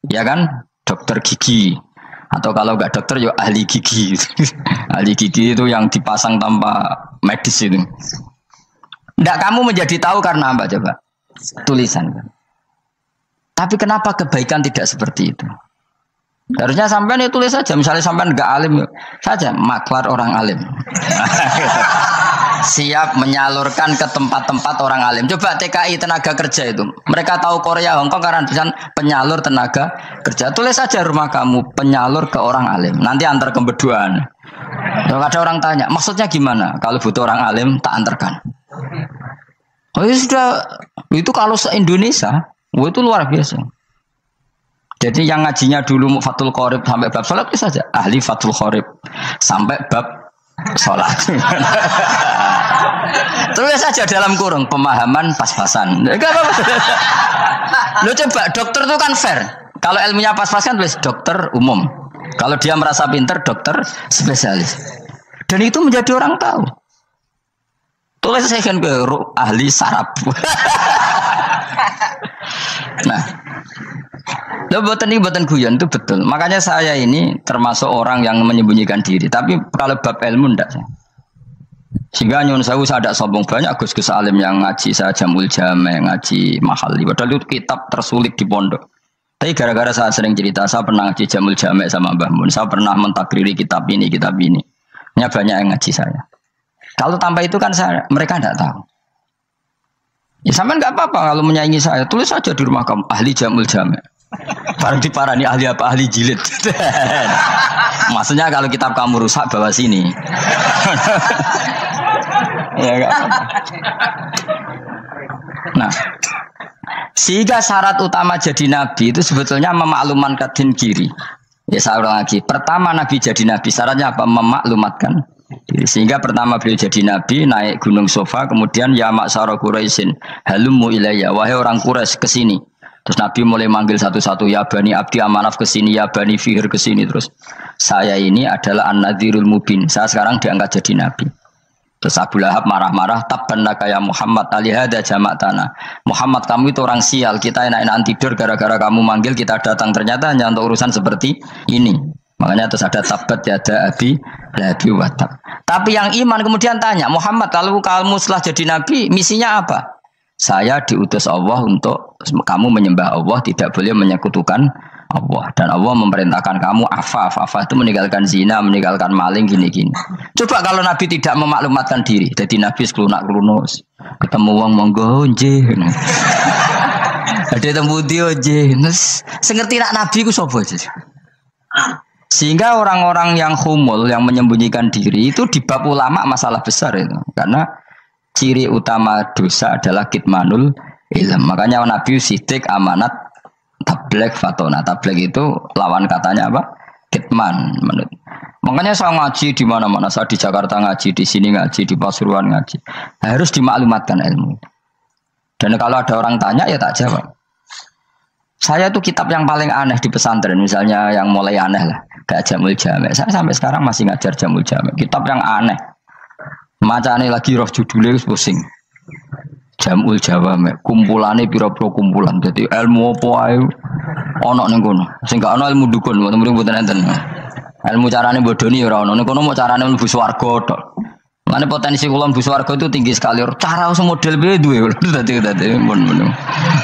Ya kan, dokter gigi. Atau kalau nggak dokter, ya ahli gigi. Ahli gigi itu yang dipasang tanpa medis itu. Nggak kamu menjadi tahu karena apa coba? Tulisan. Tapi kenapa kebaikan tidak seperti itu? Harusnya sampean ya tulis saja, misalnya sampean enggak alim saja, maklar orang alim. Siap menyalurkan ke tempat-tempat orang alim. Coba TKI tenaga kerja itu. Mereka tahu Korea, Hongkong karena tulisan penyalur tenaga kerja. Tulis saja rumah kamu penyalur ke orang alim. Nanti antar kebeduan. Kalau ada orang tanya, maksudnya gimana? Kalau butuh orang alim tak antarkan. Oh ya sudah, itu kalau se-Indonesia, itu luar biasa. Jadi yang ngajinya dulu Fathul Qorib sampai bab sholat itu saja ahli Fathul Qorib sampai bab sholat. Terus saja dalam kurung pemahaman pas-pasan. Enggak apa-apa. Lo coba dokter itu kan fair. Kalau ilmunya pas-pasan tulis dokter umum. Kalau dia merasa pinter dokter spesialis. Dan itu menjadi orang tahu. Tulis saya kan ke ahli saraf. Nah, lo buatan guyon itu betul. Makanya saya ini termasuk orang yang menyembunyikan diri. Tapi kalau bab ilmu enggak. Sehingga nyun saya ada sombong banyak Gus Alim yang ngaji saya Jamul Jame, ngaji Mahali. Padahal itu kitab tersulit di pondok. Tapi gara-gara saya sering cerita, saya pernah ngaji Jamul Jame sama Mbah Mun. Saya pernah mentakriri kitab ini. Ini banyak yang ngaji saya. Kalau tanpa itu kan mereka tidak tahu. Ya sampai nggak apa-apa kalau menyaingi saya. Tulis saja di rumah kamu ahli Jamul Jame. Barang diparani ahli apa? Ahli jilid. Maksudnya kalau kitab kamu rusak bawa sini. Ya enggak apa-apa. Nah, sehingga syarat utama jadi nabi itu sebetulnya memaklumatkan diri. Ya saya ulang lagi. Pertama nabi jadi nabi syaratnya apa? Memaklumatkan diri. Sehingga pertama beliau jadi nabi naik gunung Sofa, kemudian ya maksara Quraisyin halummu ilayya, wahai orang Quraisy ke sini. Terus Nabi mulai manggil satu-satu, ya Bani Abdi Amanaf ke sini, ya Bani Fihr ke sini. Terus saya ini adalah An-Nadhirul Mubin. Saya sekarang diangkat jadi nabi. Terus Abu Lahab marah-marah, tabban laka ya Muhammad alihada jama'tana. Muhammad kamu itu orang sial, kita enak-enakan tidur gara-gara kamu manggil kita datang, ternyata hanya untuk urusan seperti ini. Makanya terus ada tabat yada abi labi watab. Tapi yang iman kemudian tanya, Muhammad kalau kamu setelah jadi nabi misinya apa? Saya diutus Allah untuk kamu menyembah Allah, tidak boleh menyekutukan Allah. Dan Allah memerintahkan kamu afaf itu meninggalkan zina, meninggalkan maling, gini-gini. Coba kalau Nabi tidak memaklumatkan diri, jadi Nabi sekelunak-kelunus, ketemu wong monggo nggih. Ada temu dia nggih. Sengerti nak Nabi ku sapa aja. Sehingga orang-orang yang humul, yang menyembunyikan diri itu di bab ulama masalah besar itu. Karena ciri utama dosa adalah kitmanul ilm. Makanya Nabi sidik amanat tabligh fatona. Tabligh itu lawan katanya apa? Kitman. Makanya saya ngaji di mana-mana. Saya di Jakarta ngaji, di sini ngaji, di Pasuruan ngaji. Harus dimaklumatkan ilmu. Dan kalau ada orang tanya ya tak jawab. Saya itu kitab yang paling aneh di pesantren, misalnya yang mulai aneh lah, kayak Jamul Jame. Saya sampai sekarang masih ngajar Jamul Jame. Kitab yang aneh. Macane lagi roh judulnya pusing. Jamul Jawame, kumpulane pira-pira kumpulan. Dadi ilmu apa ae ana ning kono. Sing gak ana ilmu dukun, mboten enten. Ilmu carane bodoni ora ana. Ning kono mau carane mlebu swarga tok. Mane potensi kula mlebu swarga itu tinggi sekali. Cara sing model piye duwe. Dadi mun.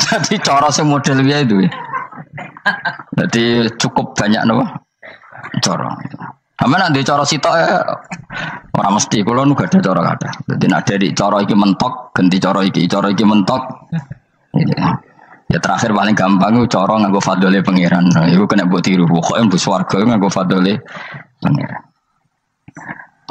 Dadi cara sing model piye duwe. Dadi cukup banyak napa? Cara. Aman nanti cara sitok orang mesti kalau nu gak ada cara kada. Jadi ada di cara iki mentok, ganti cara iki mentok. Ya terakhir paling gampang itu cara nganggo fadhole pangeran. Iku kena mbok tiru. Pokoke mbok swarga nganggo fadhole pangeran.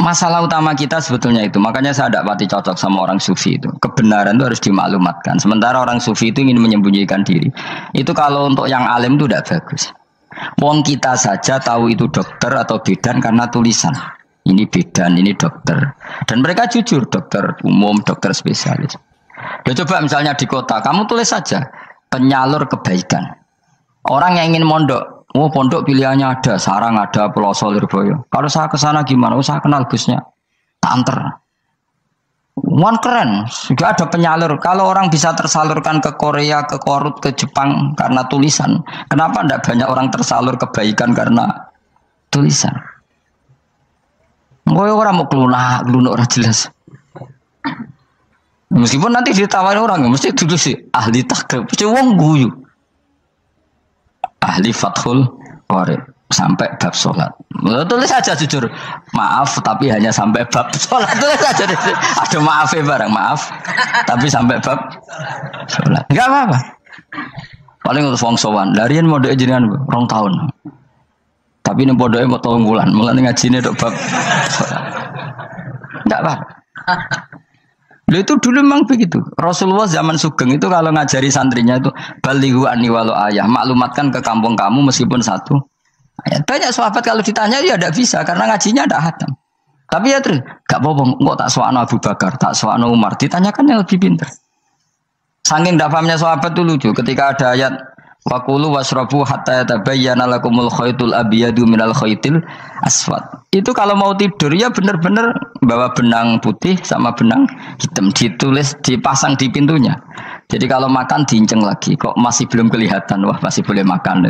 Masalah utama kita sebetulnya itu. Makanya saya tidak pati cocok sama orang sufi itu. Kebenaran itu harus dimaklumatkan. Sementara orang sufi itu ingin menyembunyikan diri. Itu kalau untuk yang alim itu tidak bagus. Wong kita saja tahu itu dokter atau bidan karena tulisan. Ini bidan, ini dokter. Dan mereka jujur, dokter umum, dokter spesialis. Ya coba misalnya di kota, kamu tulis saja penyalur kebaikan. Orang yang ingin mondok, oh pondok pilihannya ada, sarang ada, Pelosol, Lirboyo. Kalau saya ke sana gimana? Oh, saya kenal busnya, tak anter. Wan keren, juga ada penyalur. Kalau orang bisa tersalurkan ke Korea, ke Korut, ke Jepang karena tulisan, kenapa tidak banyak orang tersalur kebaikan karena tulisan? Gue orang mau kelunak orang jelas. Meskipun nanti ditawarin orang, mesti dulu sih ahli takrib, mesti wong guyu. ahli Fathul Qorib sampai bab sholat. Tulis saja jujur, maaf tapi hanya sampai bab sholat. Tulis saja, ada maafnya barang, maaf tapi sampai bab sholat. Enggak apa-apa. Paling untuk wong sowan, larian modal jenengan 2 tahun. Tapi ini bodohnya mau 3 bulan, mulai ngajine dok bab sholat. Enggak apa-apa. Lalu itu dulu memang begitu. Rasulullah zaman Sugeng itu kalau ngajari santrinya itu balighu anni walau ayah, maklumatkan ke kampung kamu meskipun 1 ayat. Banyak sahabat kalau ditanya ya tidak bisa karena ngajinya tidak hatam. Tapi ya terus gak apa-apa, kok tak soal Abu Bakar, tak soal Umar, ditanyakan yang lebih pintar. Saking tidak pahamnya sahabat itu lucu ketika ada ayat Wakulu wasrobu hatta yatabayyana lakumul khaytul abyadu minal khaytil aswad. Itu kalau mau tidur ya benar-benar bawa benang putih sama benang hitam, ditulis dipasang di pintunya. Jadi kalau makan diinceng lagi, kok masih belum kelihatan, wah masih boleh makan.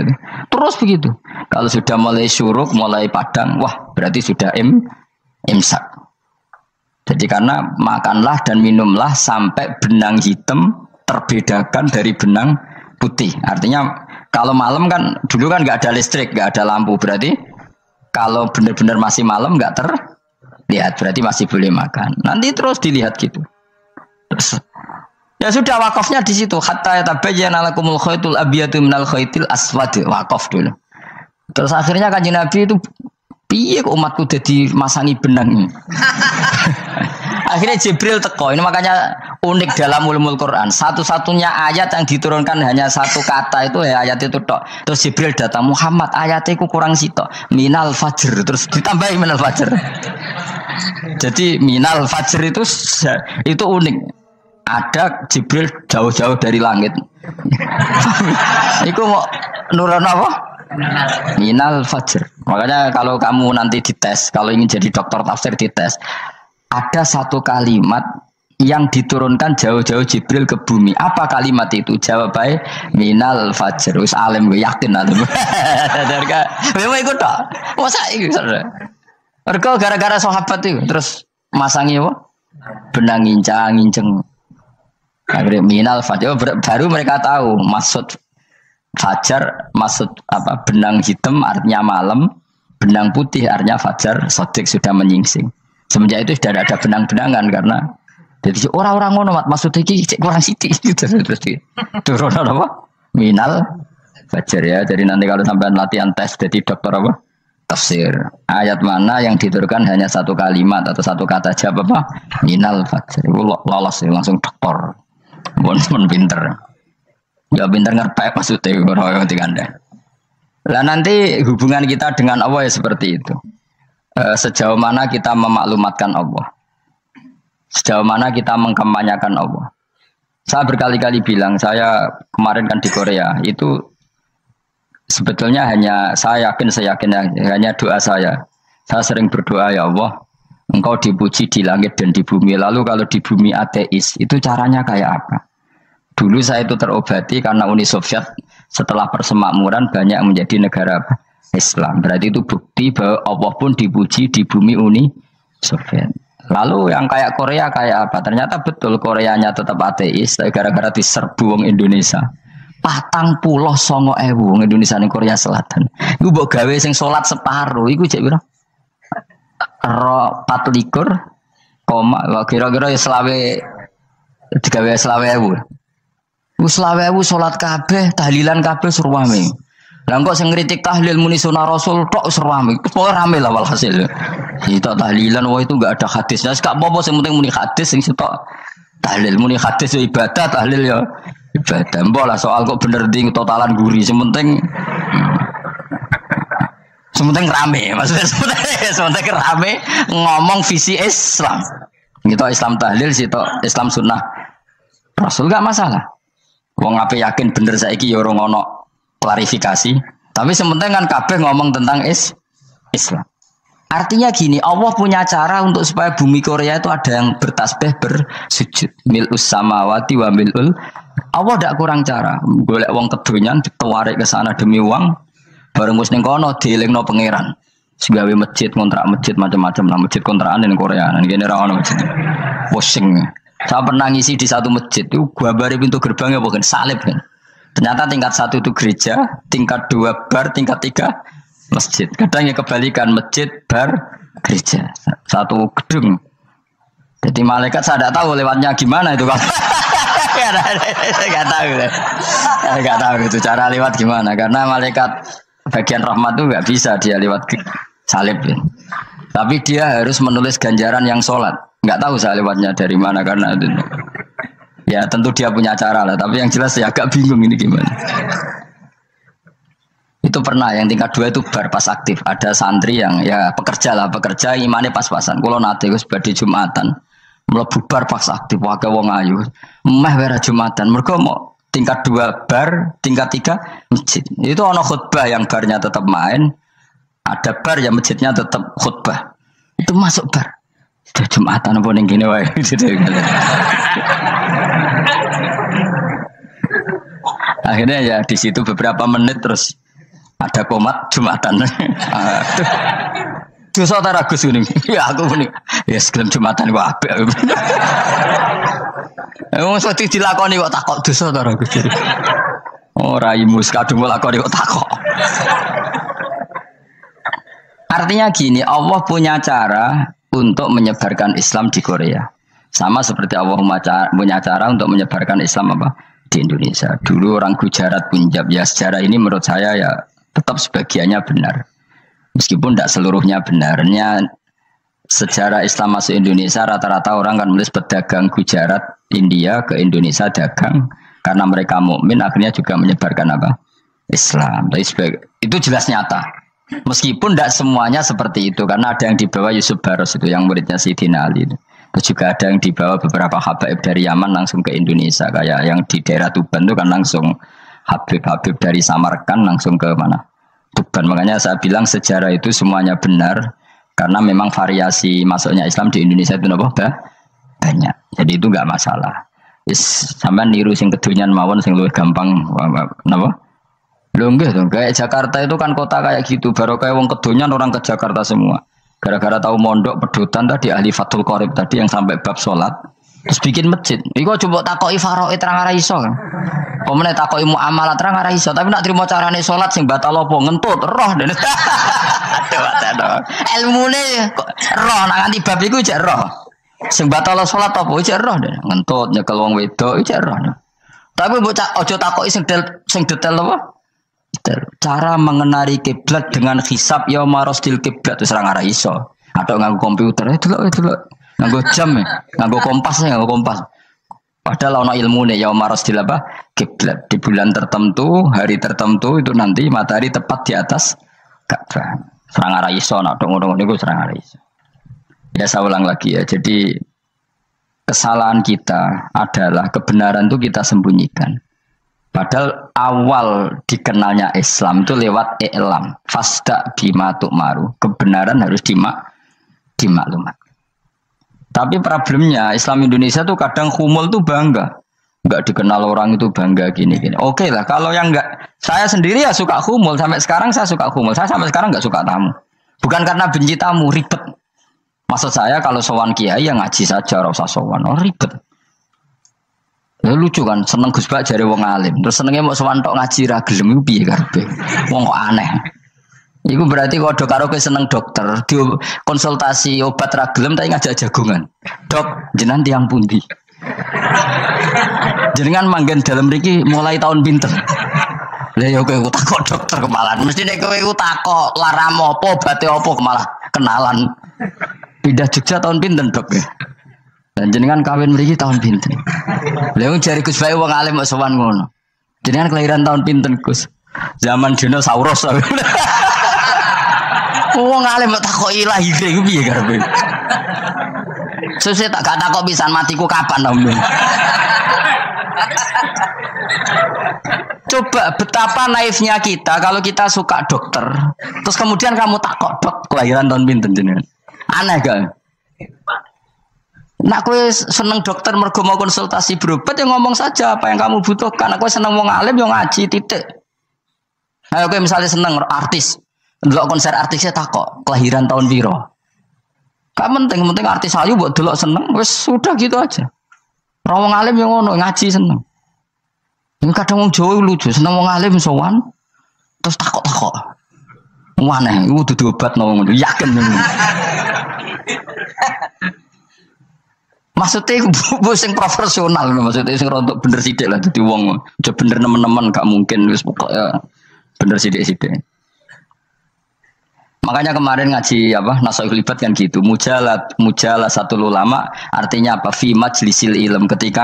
Terus begitu. Kalau sudah mulai syuruk, mulai padang, wah berarti sudah imsak. Jadi karena makanlah dan minumlah sampai benang hitam terbedakan dari benang putih. Artinya kalau malam kan dulu kan nggak ada listrik, nggak ada lampu, berarti kalau benar-benar masih malam nggak terlihat, berarti masih boleh makan. Nanti terus dilihat gitu. Terus, ya sudah wakafnya di situ. Hatta yatabayyana lakumul khaytul abyadu minal khaytil aswad, wakaf dulu. Terus akhirnya Kanjeng Nabi itu piye kok umatku jadi masangi benang ini. Akhirnya Jibril teko. Ini makanya unik dalam ulumul Quran. Satu-satunya ayat yang diturunkan hanya 1 kata itu ya ayat itu tok. Terus Jibril datang, Muhammad ayatnya itu kurang sitok. Minal fajr. Terus ditambahi minal fajr. Jadi minal fajr itu unik. Ada Jibril jauh-jauh dari langit. Iku mau nurun apa? Minal fajr. Makanya kalau kamu nanti dites, kalau ingin jadi dokter tafsir dites, ada 1 kalimat yang diturunkan jauh-jauh Jibril ke bumi. Apa kalimat itu? Jawab baik, minal fajr. Wis alim gue yakin alim. Memang ikut tak? Masa itu? Mereka gara-gara sahabat itu terus masangi apa? Benang ngincang. Akhirnya minal fajr. Baru mereka tahu maksud fajar, maksud apa? Benang hitam artinya malam, benang putih artinya fajar. Sodik sudah menyingsing. Semenjak itu sudah ada benang-benangan karena jadi orang-orang ngono maksud iki kurang sithik terus turun apa? Minal fajr ya. Jadi nanti kalau sampai latihan tes jadi dokter apa? Tafsir. Ayat mana yang diturunkan hanya 1 kalimat atau 1 kata jawab apa? Minal fajr. Lolos langsung dokter. Bon pinter. Ya pinter ngerti maksudnya orang Anda. Lah nanti hubungan kita dengan Allah ya seperti itu. Sejauh mana kita memaklumatkan Allah, sejauh mana kita mengkampanyakan Allah. Saya berkali-kali bilang, saya kemarin kan di Korea itu sebetulnya saya yakin hanya doa saya. Saya sering berdoa, ya Allah, Engkau dipuji di langit dan di bumi. Lalu kalau di bumi ateis, itu caranya kayak apa? Dulu saya itu terobati karena Uni Soviet setelah persemakmuran banyak menjadi negara apa? Islam. Berarti itu bukti bahwa Allah pun dipuji di bumi Uni Soviet. Lalu yang kayak Korea kayak apa? Ternyata betul Koreanya tetap ateis, tapi gara-gara diserbu wong Indonesia. 49.000 wong Indonesia ning Korea Selatan. Iku mbok gawe sing salat separuh iku cek piro? 24, kira-kira ya selawe digawe 20.000. Wis 20.000 salat kabeh, tahlilan kabeh surwame. Lah kok sing ngritik tahlil muni sunah Rasul tok serame. Pokoke rame lah walhasil. Itu tahlilan wah itu enggak ada hadisnya. Enggak apa-apa sing penting muni hadis sing sitok tahlil muni hadis ya ibadah, tahlil ya ibadah. Mbok lah soal kok bener ding totalan guri sing penting rame. Maksudnya sementing rame ngomong visi Islam. Gitu Islam tahlil sitok Islam sunnah Rasul enggak masalah. Wong ape yakin bener saiki ya ora ono klarifikasi, tapi sementing kan kabeh ngomong tentang Islam. Artinya gini, Allah punya cara untuk supaya bumi Korea itu ada yang bertasbih bersujud. Mil'us samawati wa mil'ul. Allah tidak kurang cara. Golek wong kedonyan ditawarik ke sana demi uang, bareng wis ning kono dielingno pangeran. Segawe masjid, kontrak masjid macam-macam lah, masjid kontrakan ning Korea. Nang kene ra ono masjid. Pusing. Saya pernah ngisi di satu masjid itu, gua bari pintu gerbangnya bukan salib kan. Ternyata tingkat 1 itu gereja, tingkat 2 bar, tingkat 3 masjid. Kadang yang kebalikan masjid, bar, gereja. Satu gedung. Jadi malaikat saya tidak tahu lewatnya gimana itu kalau saya nggak tahu itu cara lewat gimana karena malaikat bagian rahmat itu nggak bisa dia lewat salib ya. Tapi dia harus menulis ganjaran yang sholat. Nggak tahu saya lewatnya dari mana karena itu. Ya tentu dia punya cara lah. Tapi yang jelas saya agak bingung ini gimana. Itu pernah yang tingkat 2 itu bar pas aktif. Ada santri yang ya pekerja imannya pas-pasan. Kalau nanti gue sebagai Jumatan mlebu bar pas aktif wae wong ayu. Meh wera Jumatan. Mergo mau tingkat 2 bar, tingkat 3 masjid. Itu ono khutbah yang barnya tetap main, ada bar yang masjidnya tetap khutbah. Itu masuk bar. Sudah Jumatan apa ning kene wae. Akhirnya ya di situ beberapa menit terus ada komat Jumatan. Dosa ta ragus ini. Ya aku muni. Ya segelem Jumatan kok apik. Wong sedhi dilakoni kok takok dosa ta ragus. Ora imus kadung lakoni kok takok. Artinya gini, Allah punya cara untuk menyebarkan Islam di Korea. Sama seperti Allah punya cara untuk menyebarkan Islam apa di Indonesia. Dulu orang Gujarat, Punjab, ya sejarah ini menurut saya ya tetap sebagiannya benar. Meskipun tidak seluruhnya benarnya sejarah Islam masuk Indonesia rata-rata orang kan menulis pedagang Gujarat India ke Indonesia dagang karena mereka mukmin akhirnya juga menyebarkan apa Islam. Tapi itu jelas nyata. Meskipun tidak semuanya seperti itu karena ada yang dibawa Yusuf Baros itu yang muridnya Sayyidina Ali. Terus juga ada yang dibawa beberapa habaib dari Yaman langsung ke Indonesia kayak yang di daerah Tuban itu kan langsung habib-habib dari Samarkand langsung ke mana? Tuban. Makanya saya bilang sejarah itu semuanya benar karena memang variasi masuknya Islam di Indonesia itu banyak. Jadi itu enggak masalah. Sampean niru sing kedonyan mawon sing luwih gampang napa? Lho nggih to, kayak Jakarta itu kan kota kayak gitu, baru kayak wong kedonyan orang ke Jakarta semua. Gara-gara tahu mondok pedotan tadi ahli Fathul Qorib tadi yang sampai bab salat terus bikin masjid. Iku coba takoki faraid terang ora iso kan. Pemene takoki muamalah terang ora iso, tapi nak trimo carane salat sing batal apa ngentut roh dene. Ilmune roh nak nganti bab iku jek roh. Sing batal salat apa jek roh dene. Ngentut nyekel wong wedok jek roh. Tapi mbok aja takoki sing detail apa? Cara mengenali kiblat dengan hisab ya marostil kiblat wis ora ngara iso. Atau nganggo komputer itu nganggo jam nganggo kompas. Padahal ana ilmune ya marostil apa kiblat di bulan tertentu, hari tertentu itu nanti matahari tepat di atas Ka'bah. Ora ngara iso nek ngono niku ora ngara iso. Ya saya ulang lagi ya. Jadi kesalahan kita adalah kebenaran itu kita sembunyikan. Padahal awal dikenalnya Islam itu lewat i'lam. Fasda bima tu'maru. Kebenaran harus dimaklumat. Tapi problemnya Islam Indonesia tuh kadang humul tuh bangga. Enggak dikenal orang itu bangga gini-gini. Oke lah, kalau yang enggak, saya sendiri ya suka humul. Sampai sekarang saya suka humul. Saya sampai sekarang enggak suka tamu. Bukan karena benci tamu, ribet. Maksud saya kalau sowan kiai ya ngaji saja, ora usah sowan. Oh ribet. Ya lucu kan, seneng Gus Bak jare wong alim. Terus senenge mau sowan tok ngaji ra gelem iku piye karepe? Wong kok aneh. Iku berarti kalau karo kowe seneng dokter, di konsultasi obat ra gelem tak ngajak jagongan. Dok, jenengan tiyang pundi? Jenengan manggen dalem mriki mulai tahun pinten? Lah ya kowe takok dokter kemalan. Mesti nek kowe takok laram apa, obate apa malah kenalan. Pindah Jogja tahun pinten, Dok ya? Dan jenengan kawin mriki tahun pinten? Lha jare Gus Bae wong alim kok sowan ngono. Jenengan kelahiran tahun pinten, Gus? Zaman dinosaurus. Wong alim kok takoki lahir iku piye karepe? Sesuk tak gak takok pisan matiku kapan to. Coba betapa naifnya kita kalau kita suka dokter. Terus kemudian kamu takok, Dok, kelahiran tahun pinten jenengan? Aneh kan? Nak kowe seneng dokter mergo mau konsultasi berobat ya ngomong saja apa yang kamu butuhkan. Nak kowe seneng wong alim yo ngaji titik. Ayo kowe misalnya seneng artis, ndelok konser artisnya takok kelahiran tahun piro. Gak penting artis ayu mbok delok seneng wis sudah gitu aja. Ora wong alim yo ngono ngaji seneng. Ini kadang wong Jawa lucu, seneng wong alim sowan terus takok-takok. Mana? Iku dudu obat ngono, yakin. Maksudnya bu sing profesional, maksudnya sing rontok bener sithik lah dadi wong. Aja bener nemen-nemen gak mungkin wis pokoknya bener sithik-sithik. Makanya kemarin ngaji apa Nasaihul Ibad kan gitu. Mujalah satu ulama artinya apa? Fi majlisil ilm ketika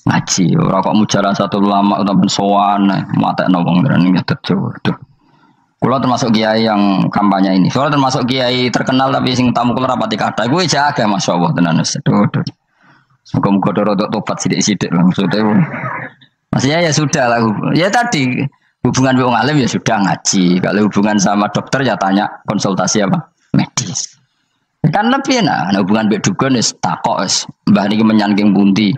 ngaji. Ora kok mujalah satu ulama utawa sowan matekno wong ngene terjauh. Kulo termasuk kiai yang kampanye ini. Kulo termasuk kiai terkenal tapi sing tamu kulo rapati kathah. Kuwi jaga masyaallah tenan wis. Muga-muga rodok tobat sithik-sithik lah maksudnya. Maksudnya ya sudah lah. Ya tadi hubungan wong alim ya sudah ngaji. Kalau hubungan sama dokter ya tanya konsultasi apa? Medis. Kan lebih hubungan mbek dukun wis takok wis. Mbah niki menyangking pundi?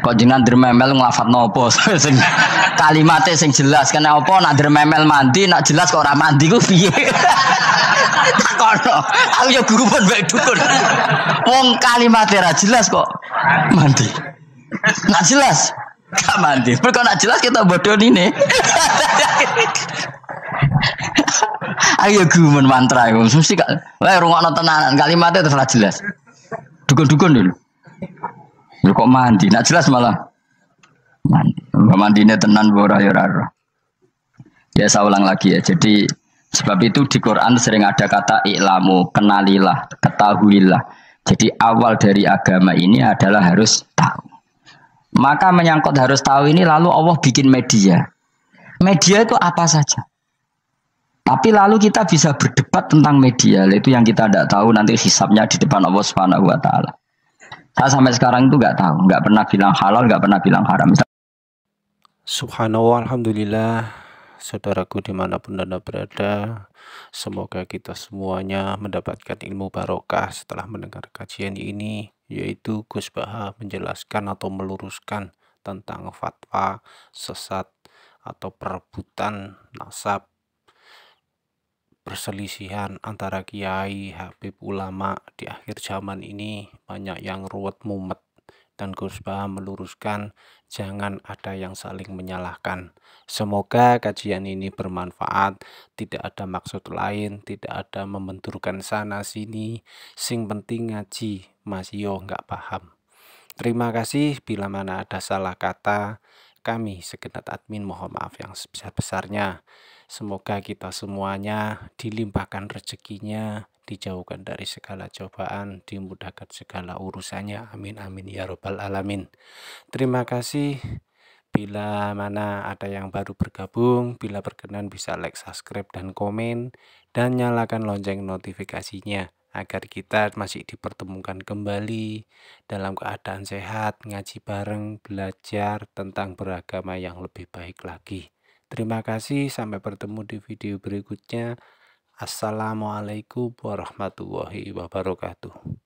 Kok jenengan dermemel nglafadzno apa sing kalimatnya sing jelas kena apa nak dermemel mandi nak jelas kok ora mandi ku piye takono aku ya guru pun mbek dukun wong kalimatnya ora jelas kok mandi nak jelas gak mandi kok nak jelas kita bodoh ini ayo guru mantra iku mesti gak wae rungokno tenanan kalimatnya terus ora jelas dukun-dukun dulu ya kok mandi, nak jelas malah mandinya tenan ora ya ora. Ya saya ulang lagi ya. Jadi sebab itu di Quran sering ada kata i'lamu, kenalilah, ketahuilah. Jadi awal dari agama ini adalah harus tahu. Maka menyangkut harus tahu ini lalu Allah bikin media. Media itu apa saja. Tapi lalu kita bisa berdebat tentang media, itu yang kita tidak tahu nanti hisabnya di depan Allah Subhanahu wa taala. Saya sampai sekarang itu nggak tahu, nggak pernah bilang halal, nggak pernah bilang haram. Subhanallah, alhamdulillah, saudaraku dimanapun Anda berada, semoga kita semuanya mendapatkan ilmu barokah setelah mendengar kajian ini, yaitu Gus Baha menjelaskan atau meluruskan tentang fatwa sesat atau perebutan nasab, perselisihan antara kiai, habib, ulama di akhir zaman ini banyak yang ruwet mumet, dan Gus Baha meluruskan jangan ada yang saling menyalahkan. Semoga kajian ini bermanfaat, tidak ada maksud lain, tidak ada membenturkan sana sini, sing penting ngaji, masih yo nggak paham. Terima kasih, bila mana ada salah kata, kami segenap admin mohon maaf yang sebesar-besarnya. Semoga kita semuanya dilimpahkan rezekinya, dijauhkan dari segala cobaan, dimudahkan segala urusannya. Amin amin ya robbal alamin. Terima kasih. Bila mana ada yang baru bergabung, bila berkenan bisa like, subscribe, dan komen, dan nyalakan lonceng notifikasinya agar kita masih dipertemukan kembali dalam keadaan sehat, ngaji bareng, belajar tentang beragama yang lebih baik lagi. Terima kasih, sampai bertemu di video berikutnya. Assalamualaikum warahmatullahi wabarakatuh.